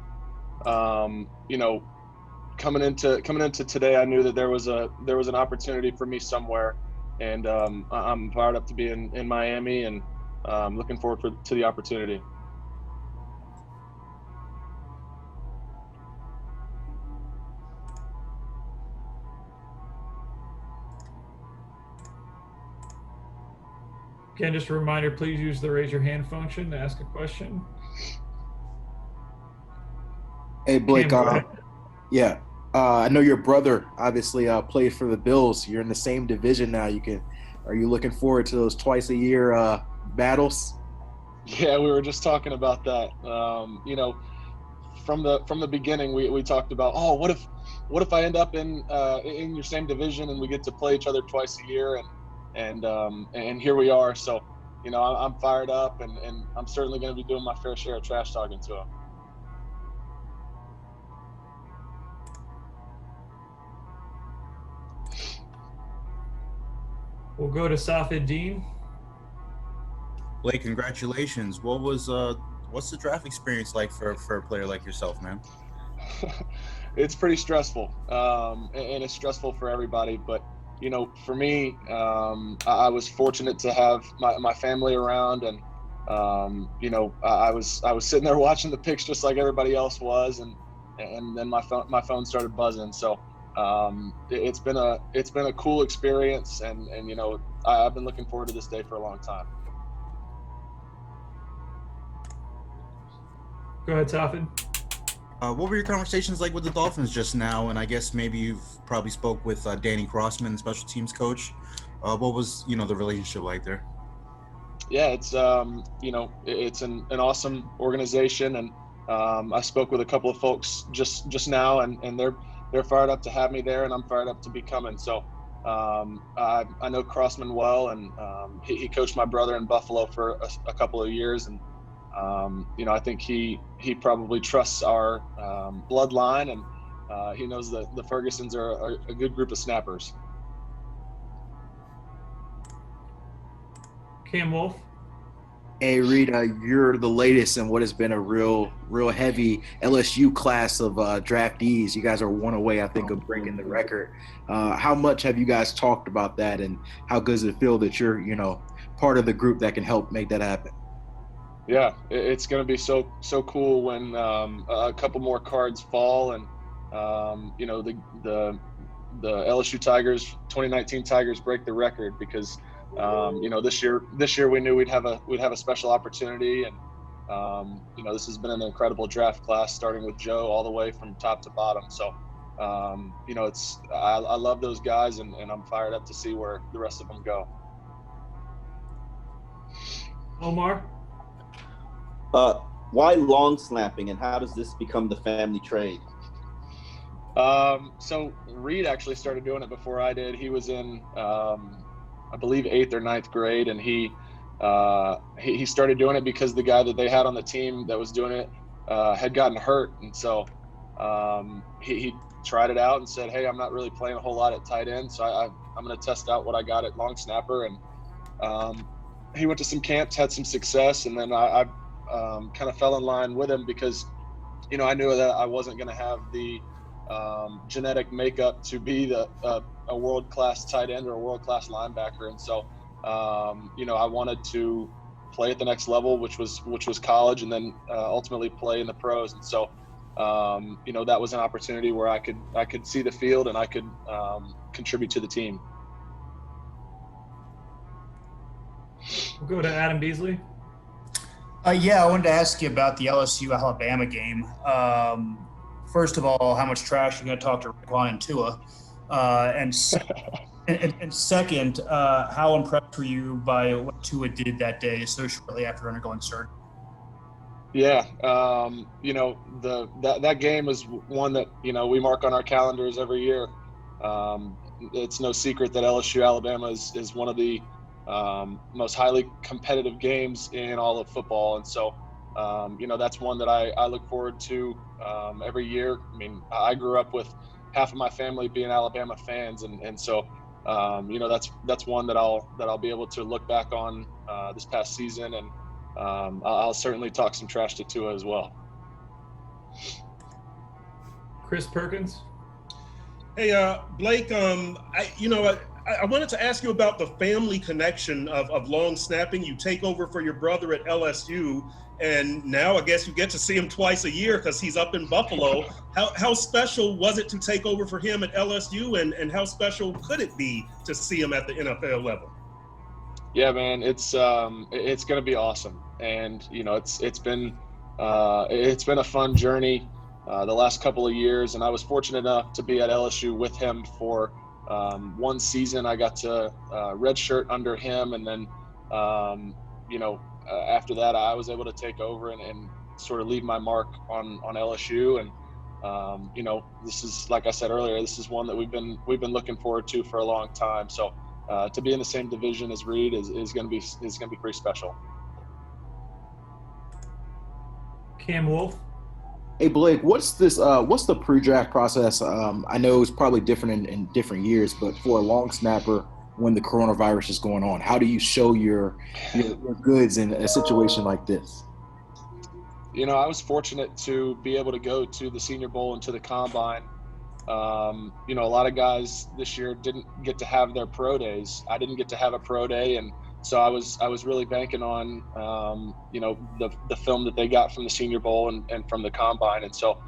Speaker 15: Coming into today, I knew that there was an opportunity for me somewhere, and I'm fired up to be in Miami, and looking forward to the opportunity.
Speaker 5: Again, just a reminder, please use the raise your hand function to ask a question.
Speaker 6: Hey, Blake. I know your brother obviously played for the Bills. You're in the same division now. Are you looking forward to those twice a year battles?
Speaker 15: Yeah, we were just talking about that. From the beginning, we talked about, what if I end up in your same division and we get to play each other twice a year, and here we are. So, I'm fired up, and I'm certainly going to be doing my fair share of trash talking to him.
Speaker 5: We'll go to Safid.
Speaker 10: Blake, congratulations. What's the draft experience like for a player like yourself, man?
Speaker 15: It's pretty stressful, and it's stressful for everybody. But for me, I was fortunate to have my family around, and I was sitting there watching the picks just like everybody else was, and then my phone started buzzing. So it's been a cool experience, and I've been looking forward to this day for a long time.
Speaker 5: Go ahead, Safid.
Speaker 10: What were your conversations like with the Dolphins just now? And I guess maybe you've probably spoke with Danny Crossman, special teams coach. What was the relationship like there?
Speaker 15: Yeah, it's it's an awesome organization, and I spoke with a couple of folks just now, and they're fired up to have me there, and I'm fired up to be coming. So I know Crossman well, and he coached my brother in Buffalo for a couple of years, and I think he probably trusts our bloodline, and he knows that the Fergusons are a good group of snappers.
Speaker 5: Cam Wolf.
Speaker 6: Hey, Reed, you're the latest in what has been a real heavy LSU class of draftees. You guys are one away, I think, of breaking the record. How much have you guys talked about that, and how good does it feel that you're, part of the group that can help make that happen?
Speaker 15: Yeah, it's going to be so cool when a couple more cards fall, and the LSU Tigers, 2019 Tigers, break the record, because this year we knew we'd have a special opportunity, and this has been an incredible draft class, starting with Joe all the way from top to bottom. So I love those guys, and I'm fired up to see where the rest of them go.
Speaker 5: Omar.
Speaker 13: Why long snapping, and how does this become the family trade?
Speaker 15: So Reed actually started doing it before I did. He was in, I believe, 8th or 9th grade, and he started doing it because the guy that they had on the team that was doing it had gotten hurt, and so he tried it out and said, "Hey, I'm not really playing a whole lot at tight end, so gonna test out what I got at long snapper. And he went to some camps, had some success, and then I kind of fell in line with him because, you know, I knew that I wasn't going to have the genetic makeup to be a world-class tight end or a world-class linebacker. And so, you know, I wanted to play at the next level, which was college, and then ultimately play in the pros. And so, you know, that was an opportunity where I could see the field and I could contribute to the team.
Speaker 5: We'll go to Adam Beasley.
Speaker 8: Yeah, I wanted to ask you about the LSU-Alabama game. First of all, how much trash are you going to talk to Raekwon and Tua? And second, how impressed were you by what Tua did that day so shortly after undergoing surgery?
Speaker 15: Yeah, you know, that game is one that, you know, we mark on our calendars every year. It's no secret that LSU-Alabama is one of the most highly competitive games in all of football. And so, you know, that's one that I look forward to every year. I mean, I grew up with half of my family being Alabama fans. And so, you know, that's one that I'll be able to look back on this past season. And I'll certainly talk some trash to Tua as well.
Speaker 5: Chris Perkins.
Speaker 2: Hey, Blake, I wanted to ask you about the family connection of long snapping. You take over for your brother at LSU, and now I guess you get to see him twice a year because he's up in Buffalo. How special was it to take over for him at LSU, and how special could it be to see him at the NFL level?
Speaker 15: Yeah, man, it's going to be awesome, and you know, it's been a fun journey the last couple of years, and I was fortunate enough to be at LSU with him for one season. I got to redshirt under him, and then you know, after that I was able to take over and sort of leave my mark on LSU. And you know, this is, like I said earlier, this is one that we've been looking forward to for a long time. So to be in the same division as Reed is going to be pretty special.
Speaker 5: Cam Wolf.
Speaker 6: Hey Blake, what's the pre-draft process? I know it's probably different in different years, but for a long snapper, when the coronavirus is going on, how do you show your goods in a situation like this?
Speaker 15: You know, I was fortunate to be able to go to the Senior Bowl and to the Combine. You know, a lot of guys this year didn't get to have their pro days. I didn't get to have a pro day, and so I was really banking on, you know, the film that they got from the Senior Bowl and from the Combine. And so,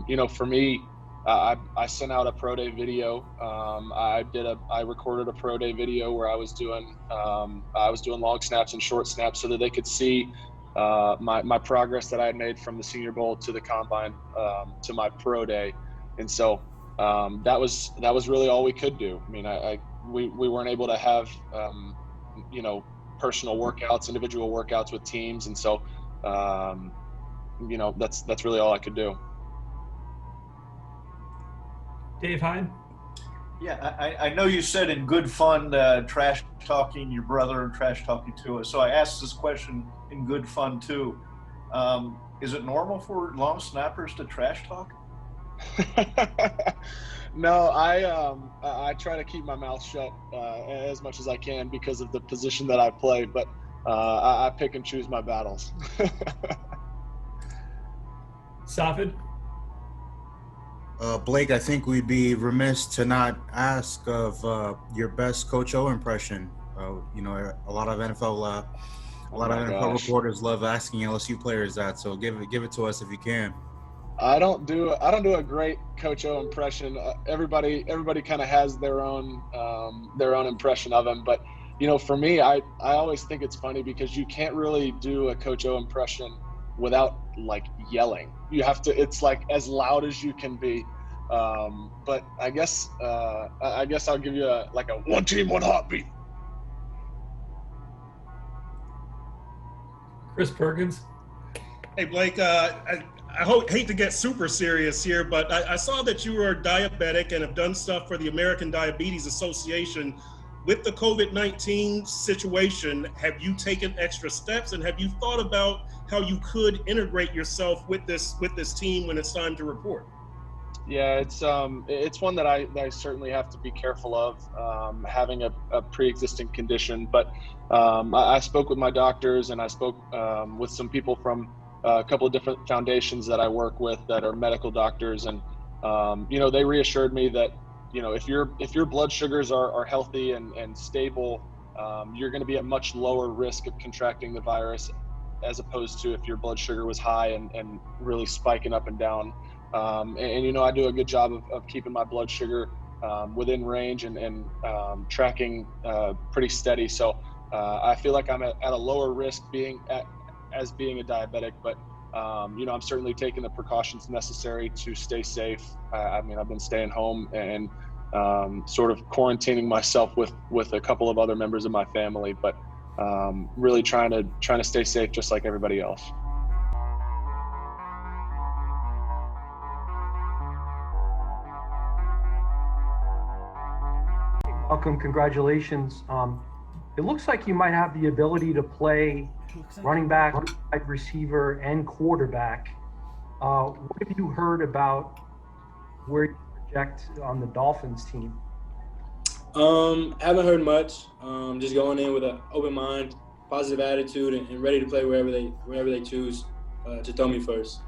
Speaker 15: you know, for me, I sent out a pro day video. I recorded a pro day video where I was doing long snaps and short snaps so that they could see my progress that I had made from the Senior Bowl to the Combine to my pro day. And so that was really all we could do. I mean, we weren't able to have you know, personal workouts, individual workouts with teams, and so you know, that's really all I could do.
Speaker 5: Dave Hyde.
Speaker 12: Yeah, I know you said in good fun trash talking your brother and trash talking to us. So I asked this question in good fun too. Is it normal for long snappers to trash talk?
Speaker 15: No, I try to keep my mouth shut as much as I can because of the position that I play, but I pick and choose my battles.
Speaker 5: Safid?
Speaker 10: Blake, I think we'd be remiss to not ask of your best Coach O impression. You know, a lot of NFL reporters love asking LSU players that, so give it to us if you can.
Speaker 15: I don't do a great Coach O impression. Everybody kind of has their own impression of him. But you know, for me, I always think it's funny because you can't really do a Coach O impression without like yelling. You have to. It's like as loud as you can be. But I guess I'll give you a one team, one heartbeat.
Speaker 5: Chris Perkins.
Speaker 2: Hey Blake, I hate to get super serious here, but I saw that you are diabetic and have done stuff for the American Diabetes Association. With the COVID-19 situation, have you taken extra steps, and have you thought about how you could integrate yourself with this team when it's time to report?
Speaker 15: Yeah, it's one that I certainly have to be careful of, having a pre-existing condition. But I spoke with my doctors, and I spoke with some people from a couple of different foundations that I work with that are medical doctors, and they reassured me that if your blood sugars are healthy and stable, you're going to be at much lower risk of contracting the virus, as opposed to if your blood sugar was high and really spiking up and down. I do a good job of keeping my blood sugar within range and tracking pretty steady. So I feel like I'm at a lower risk as being a diabetic, but I'm certainly taking the precautions necessary to stay safe. I've been staying home and sort of quarantining myself with a couple of other members of my family, but really trying to stay safe just like everybody else.
Speaker 4: Malcolm, congratulations. It looks like you might have the ability to play running back, wide receiver, and quarterback. What have you heard about where you project on the Dolphins team?
Speaker 16: Haven't heard much. Just going in with an open mind, positive attitude, and ready to play wherever they choose to throw me first.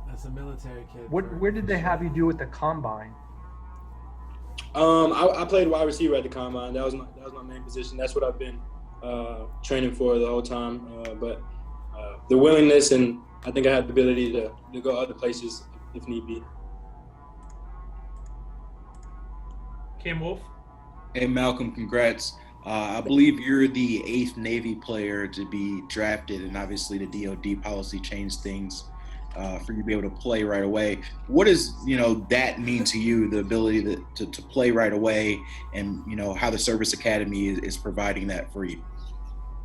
Speaker 1: That's a military kid.
Speaker 4: Where did they have you do at the combine?
Speaker 16: I played wide receiver at the combine. That was my main position. That's what I've been training for the whole time. But the willingness, and I think I have the ability to go other places if need be.
Speaker 5: Cam Wolf.
Speaker 17: Hey, Malcolm, congrats. I believe you're the 8th Navy player to be drafted, and obviously the DoD policy changed things for you to be able to play right away. What does that mean to you, the ability to play right away, and how the Service Academy is providing that for you?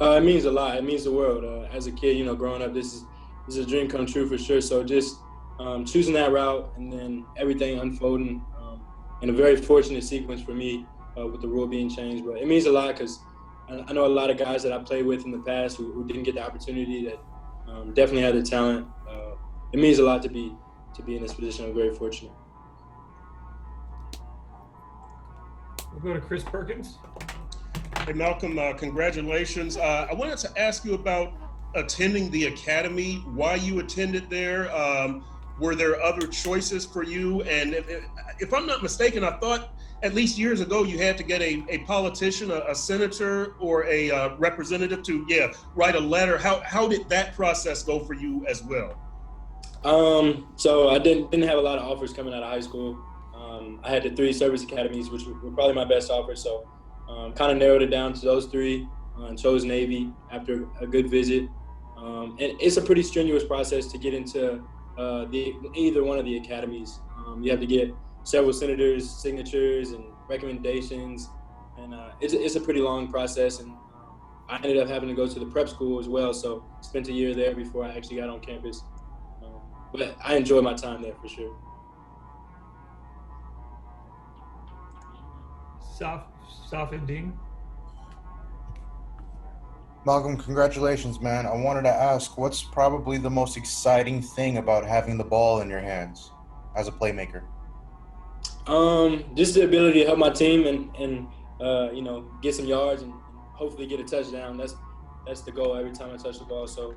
Speaker 16: It means a lot. It means the world. As a kid, growing up, this is a dream come true for sure. So just choosing that route and then everything unfolding in a very fortunate sequence for me with the rule being changed. But it means a lot because I know a lot of guys that I played with in the past who didn't get the opportunity that definitely had the talent. It means a lot to be in this position. I'm very fortunate.
Speaker 5: We'll go to Chris Perkins.
Speaker 2: Hey, Malcolm, congratulations. I wanted to ask you about attending the academy, why you attended there. Were there other choices for you? And if I'm not mistaken, I thought at least years ago you had to get a politician, a senator, or a representative to write a letter. How did that process go for you as well?
Speaker 16: So I didn't have a lot of offers coming out of high school. I had the 3 service academies, which were probably my best offers. So kind of narrowed it down to those 3 and chose Navy after a good visit. And it's a pretty strenuous process to get into either one of the academies. You have to get several senators' signatures and recommendations, and it's a pretty long process. And I ended up having to go to the prep school as well, so spent a year there before I actually got on campus. But I enjoyed my time there for sure.
Speaker 5: Safedin.
Speaker 10: Malcolm, congratulations, man. I wanted to ask, what's probably the most exciting thing about having the ball in your hands as a playmaker?
Speaker 16: Just the ability to help my team and get some yards and hopefully get a touchdown. That's the goal every time I touch the ball. So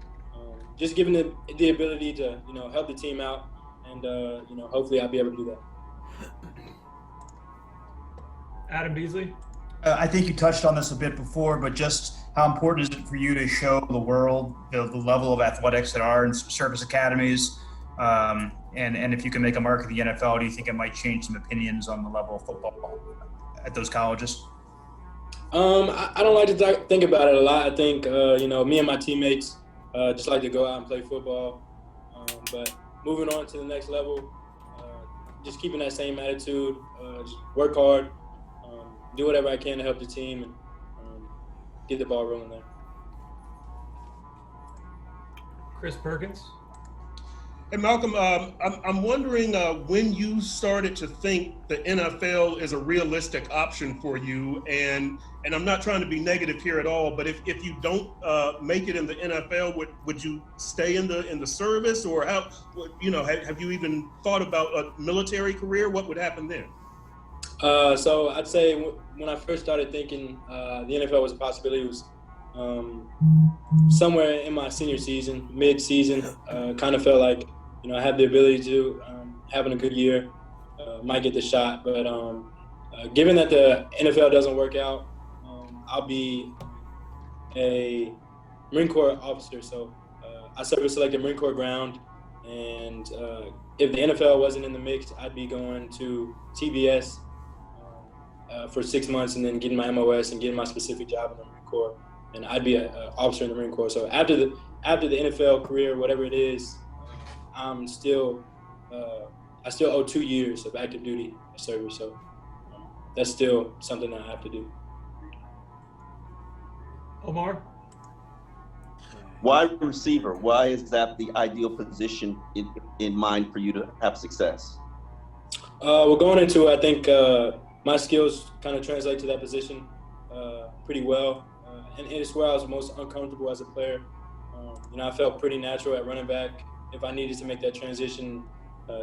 Speaker 16: just giving the ability to help the team out, and hopefully I'll be able to do that.
Speaker 5: Adam Beasley.
Speaker 8: I think you touched on this a bit before, but just how important is it for you to show the world the level of athletics that are in service academies? And if you can make a mark in the NFL, do you think it might change some opinions on the level of football at those colleges?
Speaker 16: I don't like to think about it a lot. I think, me and my teammates just like to go out and play football. But moving on to the next level, just keeping that same attitude, just work hard, do whatever I can to help the team, and get the ball rolling there.
Speaker 5: Chris Perkins.
Speaker 2: Hey Malcolm, I'm wondering when you started to think the NFL is a realistic option for you, and I'm not trying to be negative here at all, but if you don't make it in the NFL, would you stay in the service, or how? Have you even thought about a military career? What would happen then?
Speaker 16: So I'd say when I first started thinking the NFL was a possibility, it was somewhere in my senior season, mid-season. Kind of felt like, I had the ability to, having a good year, might get the shot. But given that the NFL doesn't work out, I'll be a Marine Corps officer. So I selected Marine Corps ground. And if the NFL wasn't in the mix, I'd be going to TBS for 6 months and then getting my MOS and getting my specific job in the Marine Corps. And I'd be an officer in the Marine Corps. So after the NFL career, whatever it is, I still owe 2 years of active duty service. So that's still something that I have to do.
Speaker 5: Omar?
Speaker 13: Wide receiver, why is that the ideal position in mind for you to have success?
Speaker 16: Well, going into it, I think my skills kind of translate to that position pretty well. And it's where I was most uncomfortable as a player. I felt pretty natural at running back. If I needed to make that transition,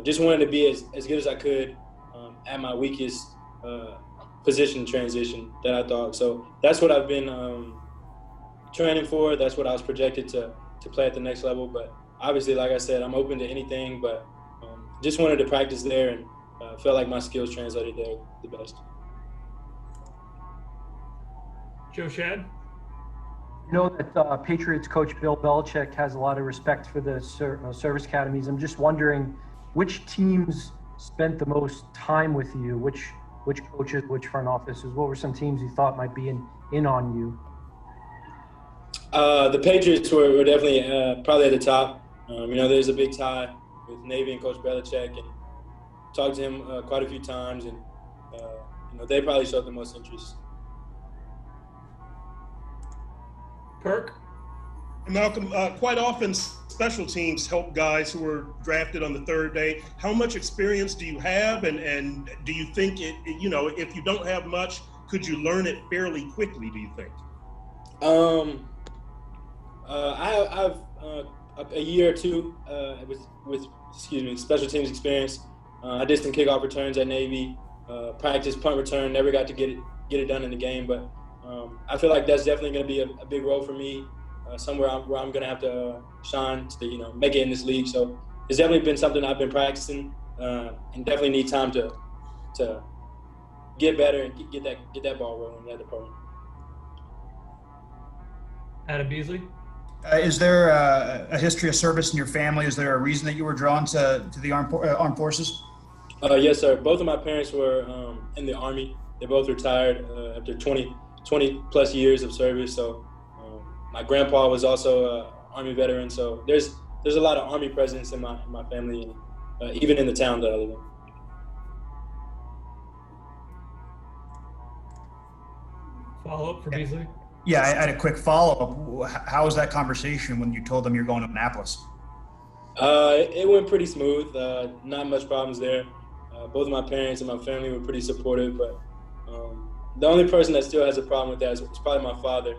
Speaker 16: just wanted to be as good as I could at my weakest position transition that I thought. So that's what I've been training for. That's what I was projected to play at the next level. But obviously, like I said, I'm open to anything, but just wanted to practice there and felt like my skills translated there the best.
Speaker 5: Joe Shad?
Speaker 4: You know that Patriots coach Bill Belichick has a lot of respect for the service academies. I'm just wondering which teams spent the most time with you, which coaches, which front offices, what were some teams you thought might be in on you?
Speaker 16: The Patriots were definitely probably at the top. There's a big tie with Navy and Coach Belichick, and talked to him quite a few times, and they probably showed the most interest.
Speaker 5: Kirk?
Speaker 2: Malcolm, quite often special teams help guys who are drafted on the third day. How much experience do you have, and do you think if you don't have much, could you learn it fairly quickly, do you think?
Speaker 16: I have a year or two with special teams experience. I did some kickoff returns at Navy, practice punt return, never got to get it done in the game, but I feel like that's definitely going to be a big role for me, somewhere where I'm going to have to shine to make it in this league. So it's definitely been something I've been practicing, and definitely need time to get better and get that ball rolling in that department.
Speaker 5: Adam Beasley?
Speaker 8: Is there a history of service in your family? Is there a reason that you were drawn to the armed forces?
Speaker 16: Yes, sir. Both of my parents were in the Army. They both retired after 20 plus years of service. So my grandpa was also an Army veteran. So there's a lot of Army presence in my family, and even in the town that I live in.
Speaker 5: Follow up for Beasley?
Speaker 8: Yeah, I had a quick follow-up. How was that conversation when you told them you're going to Annapolis?
Speaker 16: It went pretty smooth. Not much problems there. Both of my parents and my family were pretty supportive, but the only person that still has a problem with that is probably my father.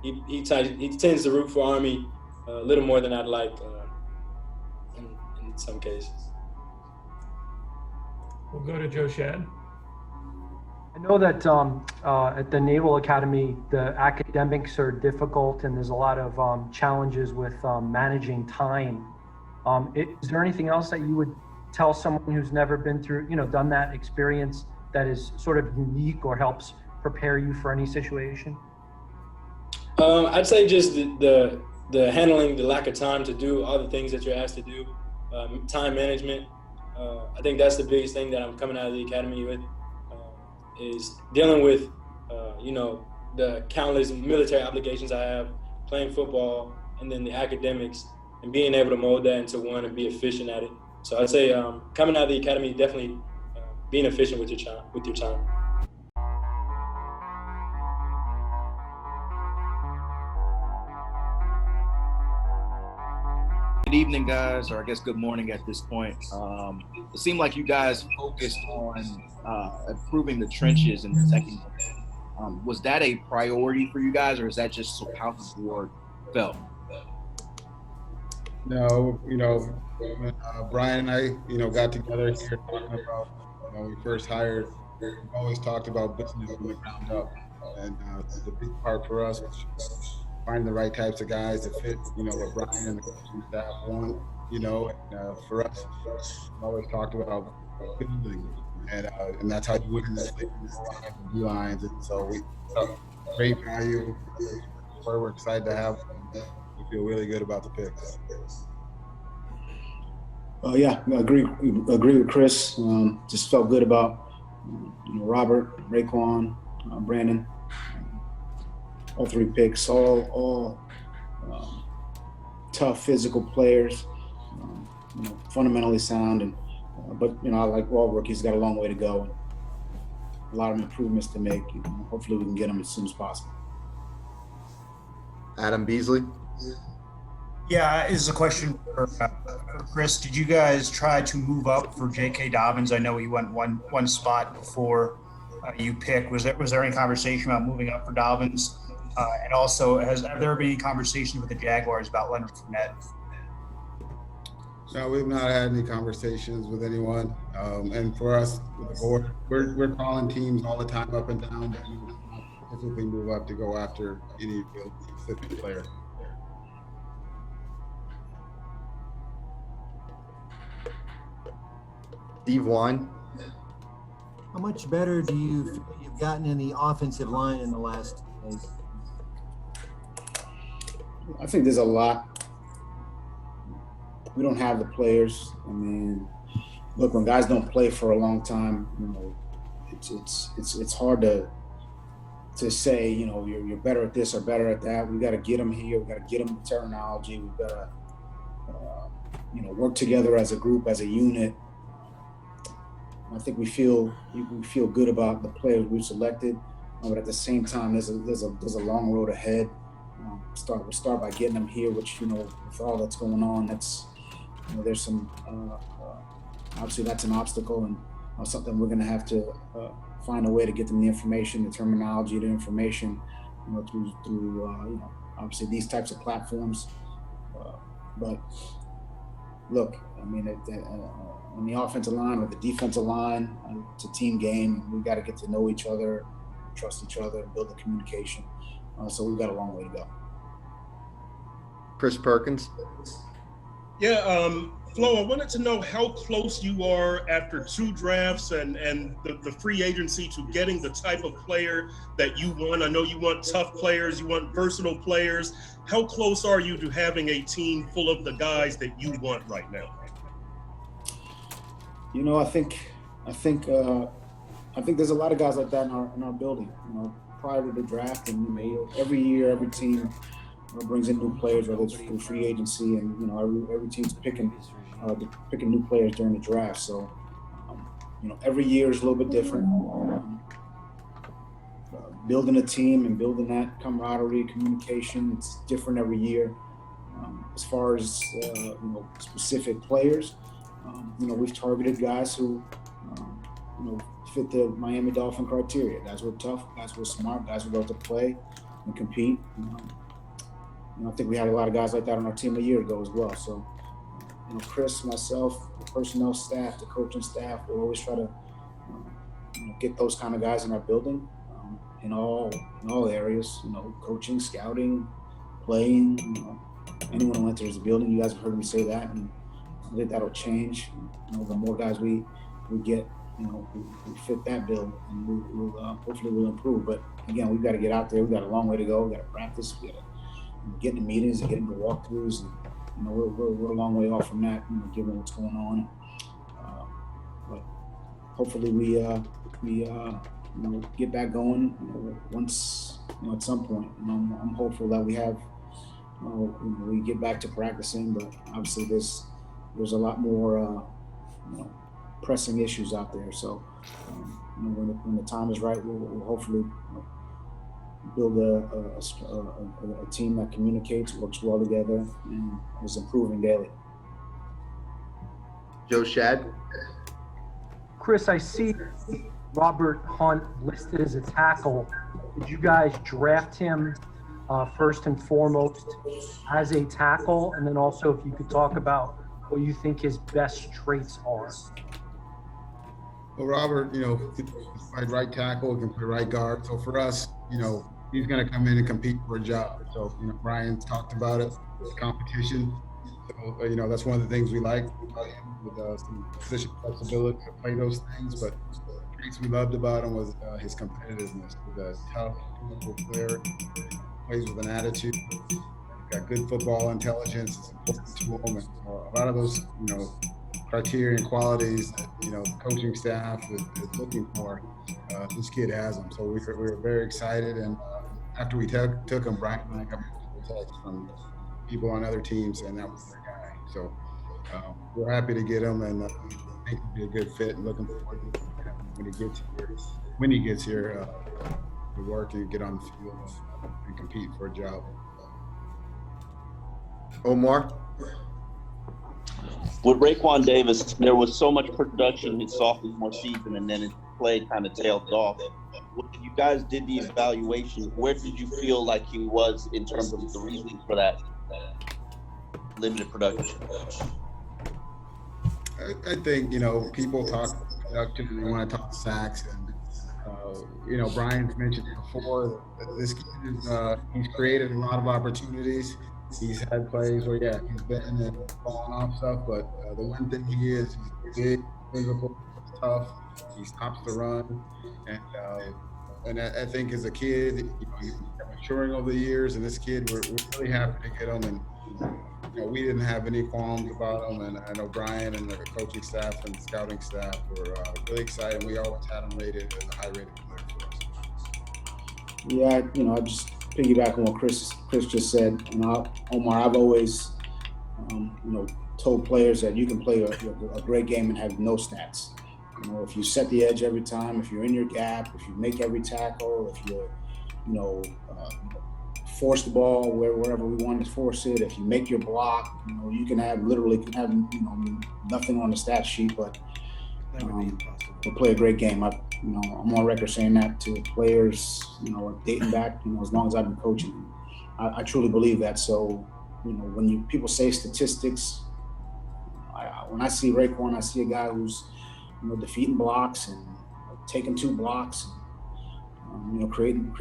Speaker 16: He tends to root for Army a little more than I'd like in some cases.
Speaker 5: We'll go to Joe Shad.
Speaker 4: I know that at the Naval Academy, the academics are difficult and there's a lot of challenges with managing time. Is there anything else that you would tell someone who's never been through, done that experience that is sort of unique or helps prepare you for any situation?
Speaker 16: I'd say just the handling the lack of time to do all the things that you're asked to do, time management. I think that's the biggest thing that I'm coming out of the academy with. Is dealing with, the countless military obligations I have, playing football, and then the academics, and being able to mold that into one and be efficient at it. So I'd say coming out of the academy, definitely being efficient with your time.
Speaker 6: good evening, guys, or I guess good morning at this point. It seemed like you guys focused on improving the trenches in the second. Was that a priority for you guys, or is that just how the board felt?
Speaker 18: No, when Brian and I, got together here talking about when we first hired, we always talked about business from the ground up. And the big part for us was finding the right types of guys to fit, what Brian and the coaching staff want, and for us, we always talked about building. And that's how you win in this league, O-lines and D-lines. And so we took great value. We're excited to have them. We feel really good about the picks.
Speaker 19: Yeah, I agree with Chris. Just felt good about Robert, Raekwon, Brandon. All three picks, all tough physical players, fundamentally sound, and but I like all rookies. Got a long way to go, and a lot of improvements to make. Hopefully, we can get them as soon as possible.
Speaker 20: Adam Beasley.
Speaker 8: Yeah, this is a question for Chris. Did you guys try to move up for J.K. Dobbins? I know he went one spot before you picked. Was there any conversation about moving up for Dobbins? And also, have there been any conversation with the Jaguars about Leonard Fournette?
Speaker 18: No, we've not had any conversations with anyone. And for us, with the board, we're calling teams all the time up and down, but we don't typically move up to go after any specific player.
Speaker 20: Steve Wine.
Speaker 7: How much better do you feel you've gotten in the offensive line in the last days?
Speaker 19: I think there's a lot. We don't have the players. I mean, look, when guys don't play for a long time, it's hard to say, you're better at this or better at that. We got to get them here. We got to get them the terminology. We've got to, work together as a group, as a unit. I think we feel good about the players we've selected, but at the same time, there's a long road ahead. We'll start by getting them here, which with all that's going on, that's there's some obviously that's an obstacle and something we're going to have to find a way to get them the information, the terminology, the information, through obviously these types of platforms. But look, I mean, on the offensive line or the defensive line, it's a team game. We got to get to know each other, trust each other, build the communication. So we've got a long way to go.
Speaker 20: Chris Perkins.
Speaker 2: Yeah, Flo, I wanted to know how close you are after 2 drafts and the free agency to getting the type of player that you want. I know you want tough players, you want versatile players. How close are you to having a team full of the guys that you want right now?
Speaker 19: I think there's a lot of guys like that in our building. Prior to the draft, and every year, every team brings in new players, whether it's through free agency, and every team's picking new players during the draft. So, every year is a little bit different. Building a team and building that camaraderie, communication, it's different every year. As far as specific players, we've targeted guys who fit the Miami Dolphin criteria. Guys who are tough, guys who are smart, guys who love to play and compete. I think we had a lot of guys like that on our team a year ago as well. So, Chris, myself, the personnel staff, the coaching staff, we'll always try to get those kind of guys in our building in all areas. Coaching, scouting, playing. Anyone who enters the building, you guys have heard me say that, and I think that'll change. The more guys we get, we fit that bill, and we'll hopefully we'll improve. But again, we've got to get out there. We've got a long way to go. We've got to practice. We got to get in the meetings and get into walkthroughs. And we're a long way off from that, given what's going on. But hopefully we get back going once at some point. I'm hopeful that we have we get back to practicing. But obviously there's a lot more pressing issues out there. So when the time is right, we'll hopefully build a team that communicates, works well together, and is improving daily.
Speaker 20: Joe Shad.
Speaker 4: Chris, I see Robert Hunt listed as a tackle. Did you guys draft him first and foremost as a tackle? And then also if you could talk about what you think his best traits are.
Speaker 18: Well, Robert, can play right tackle, can play right guard. So for us, he's going to come in and compete for a job. So, Brian's talked about it, it's competition. So, that's one of the things we like about him, with some position flexibility to play those things. But the traits we loved about him was his competitiveness. He's a tough, physical player, plays with an attitude. He's got good football intelligence. It's important to him. And so a lot of those, criteria and qualities that the coaching staff is looking for, this kid has them. So we were very excited, and after we took him, Brian and I got multiple texts from people on other teams saying that was their guy. So we're happy to get him, and I think he'll be a good fit, and looking forward to when he gets here to work and get on the field and compete for a job.
Speaker 20: Omar.
Speaker 13: With Raekwon Davis, there was so much production his sophomore season, and then his play kind of tailed off. When you guys did the evaluation, where did you feel like he was in terms of the reasoning for that limited production?
Speaker 18: I think, people talk production and they want to talk sacks. And, Brian's mentioned before that this kid he's created a lot of opportunities. He's had plays where, he's been and falling off stuff, but the one thing he is, he's big, physical, tough. He stops the run, and I think as a kid, he's maturing over the years. And this kid, we're really happy to get him, and we didn't have any qualms about him. And I know Brian and the coaching staff and the scouting staff were really excited. We always had him rated as a high-rated player for us.
Speaker 19: Yeah, I just piggyback on what Chris just said. Omar, I've always, told players that you can play a great game and have no stats. If you set the edge every time, if you're in your gap, if you make every tackle, if you, force the ball wherever we want to force it, if you make your block, you can have nothing on the stat sheet, but we'll play a great game. I'm on record saying that to players, dating back, as long as I've been coaching. I truly believe that. So, when people say statistics, when I see Raekwon, I see a guy who's, defeating blocks and taking 2 blocks, and, creating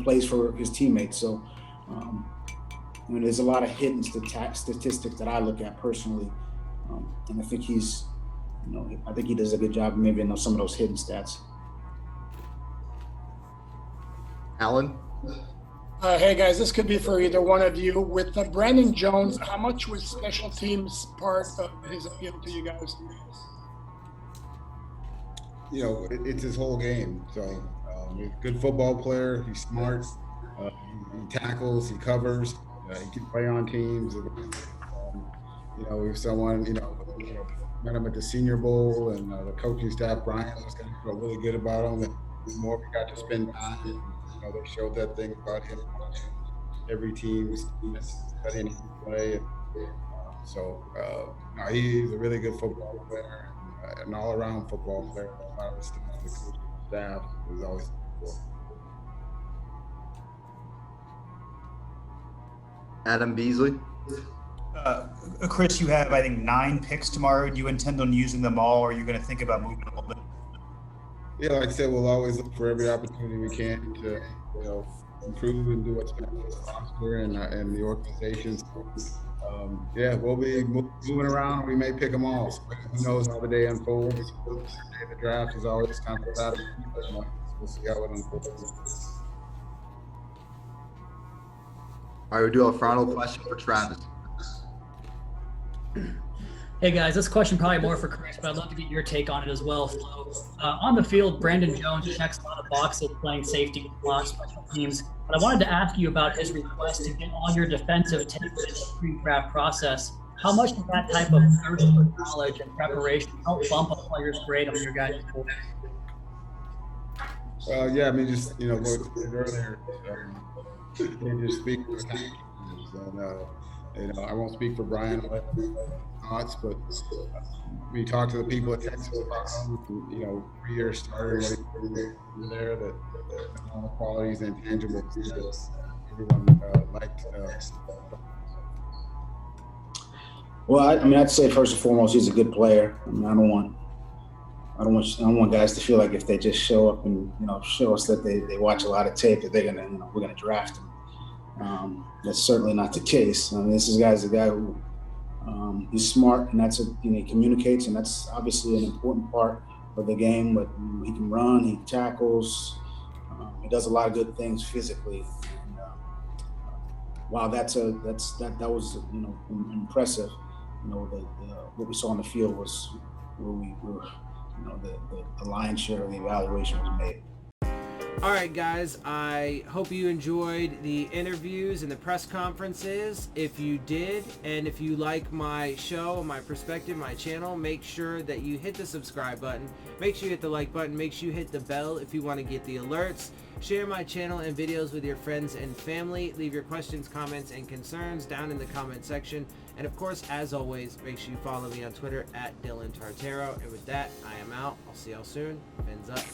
Speaker 19: plays for his teammates. So, there's a lot of hidden statistics that I look at personally, and I think he's. I think he does a good job maybe in some of those hidden stats.
Speaker 20: Alan?
Speaker 21: Hey guys, this could be for either one of you. With Brandon Jones, how much was special teams part of his appeal to you guys?
Speaker 18: It's his whole game. So he's a good football player. He's smart. He tackles. He covers. He can play on teams. If someone, met him at the Senior Bowl, and the coaching staff, Brian, was going to feel really good about him. And the more we got to spend time, they showed that thing about him. Every team was studying him play. And, he's a really good football player, an all-around football player. A lot of the coaching staff was always important.
Speaker 20: Adam Beasley?
Speaker 8: Chris, you have, I think, 9 picks tomorrow. Do you intend on using them all, or are you going to think about moving a little bit?
Speaker 18: Yeah, like I said, we'll always look for every opportunity we can to, improve and do what's best for the roster and the organization. So, we'll be moving around. We may pick them all. So who knows how the day unfolds? The draft is always kind of about it. We'll see how it unfolds.
Speaker 20: All right, we'll do a final question for Travis.
Speaker 22: Hey guys, this question probably more for Chris, but I'd love to get your take on it as well. So, on the field, Brandon Jones checks a lot of boxes playing safety, blocks, special teams. But I wanted to ask you about his request to get all your defensive tape in the pre-draft process. How much does that type of thirst for knowledge and preparation help bump a player's grade on your guys' board?
Speaker 18: Just, what I said earlier, they just speak for and I won't speak for Brian or thoughts, but when you talk to the people at Texas about him, 3 years starter, what he did there, that all the qualities and intangibles that everyone liked.
Speaker 19: Well, I'd say first and foremost, he's a good player. I don't want guys to feel like if they just show up and show us that they watch a lot of tape that we're gonna draft him. That's certainly not the case. This is a guy who he's smart, and he communicates, and that's obviously an important part of the game. But he can run, he tackles, he does a lot of good things physically. And, while that was impressive. What we saw on the field was where we were. The lion's share of the evaluation was made.
Speaker 1: All right, guys, I hope you enjoyed the interviews and the press conferences. If you did, and if you like my show, my perspective, my channel, make sure that you hit the subscribe button. Make sure you hit the like button. Make sure you hit the bell if you want to get the alerts. Share my channel and videos with your friends and family. Leave your questions, comments, and concerns down in the comment section. And of course, as always, make sure you follow me on Twitter at Dillon Tartaro. And with that, I am out. I'll see y'all soon. Phins up.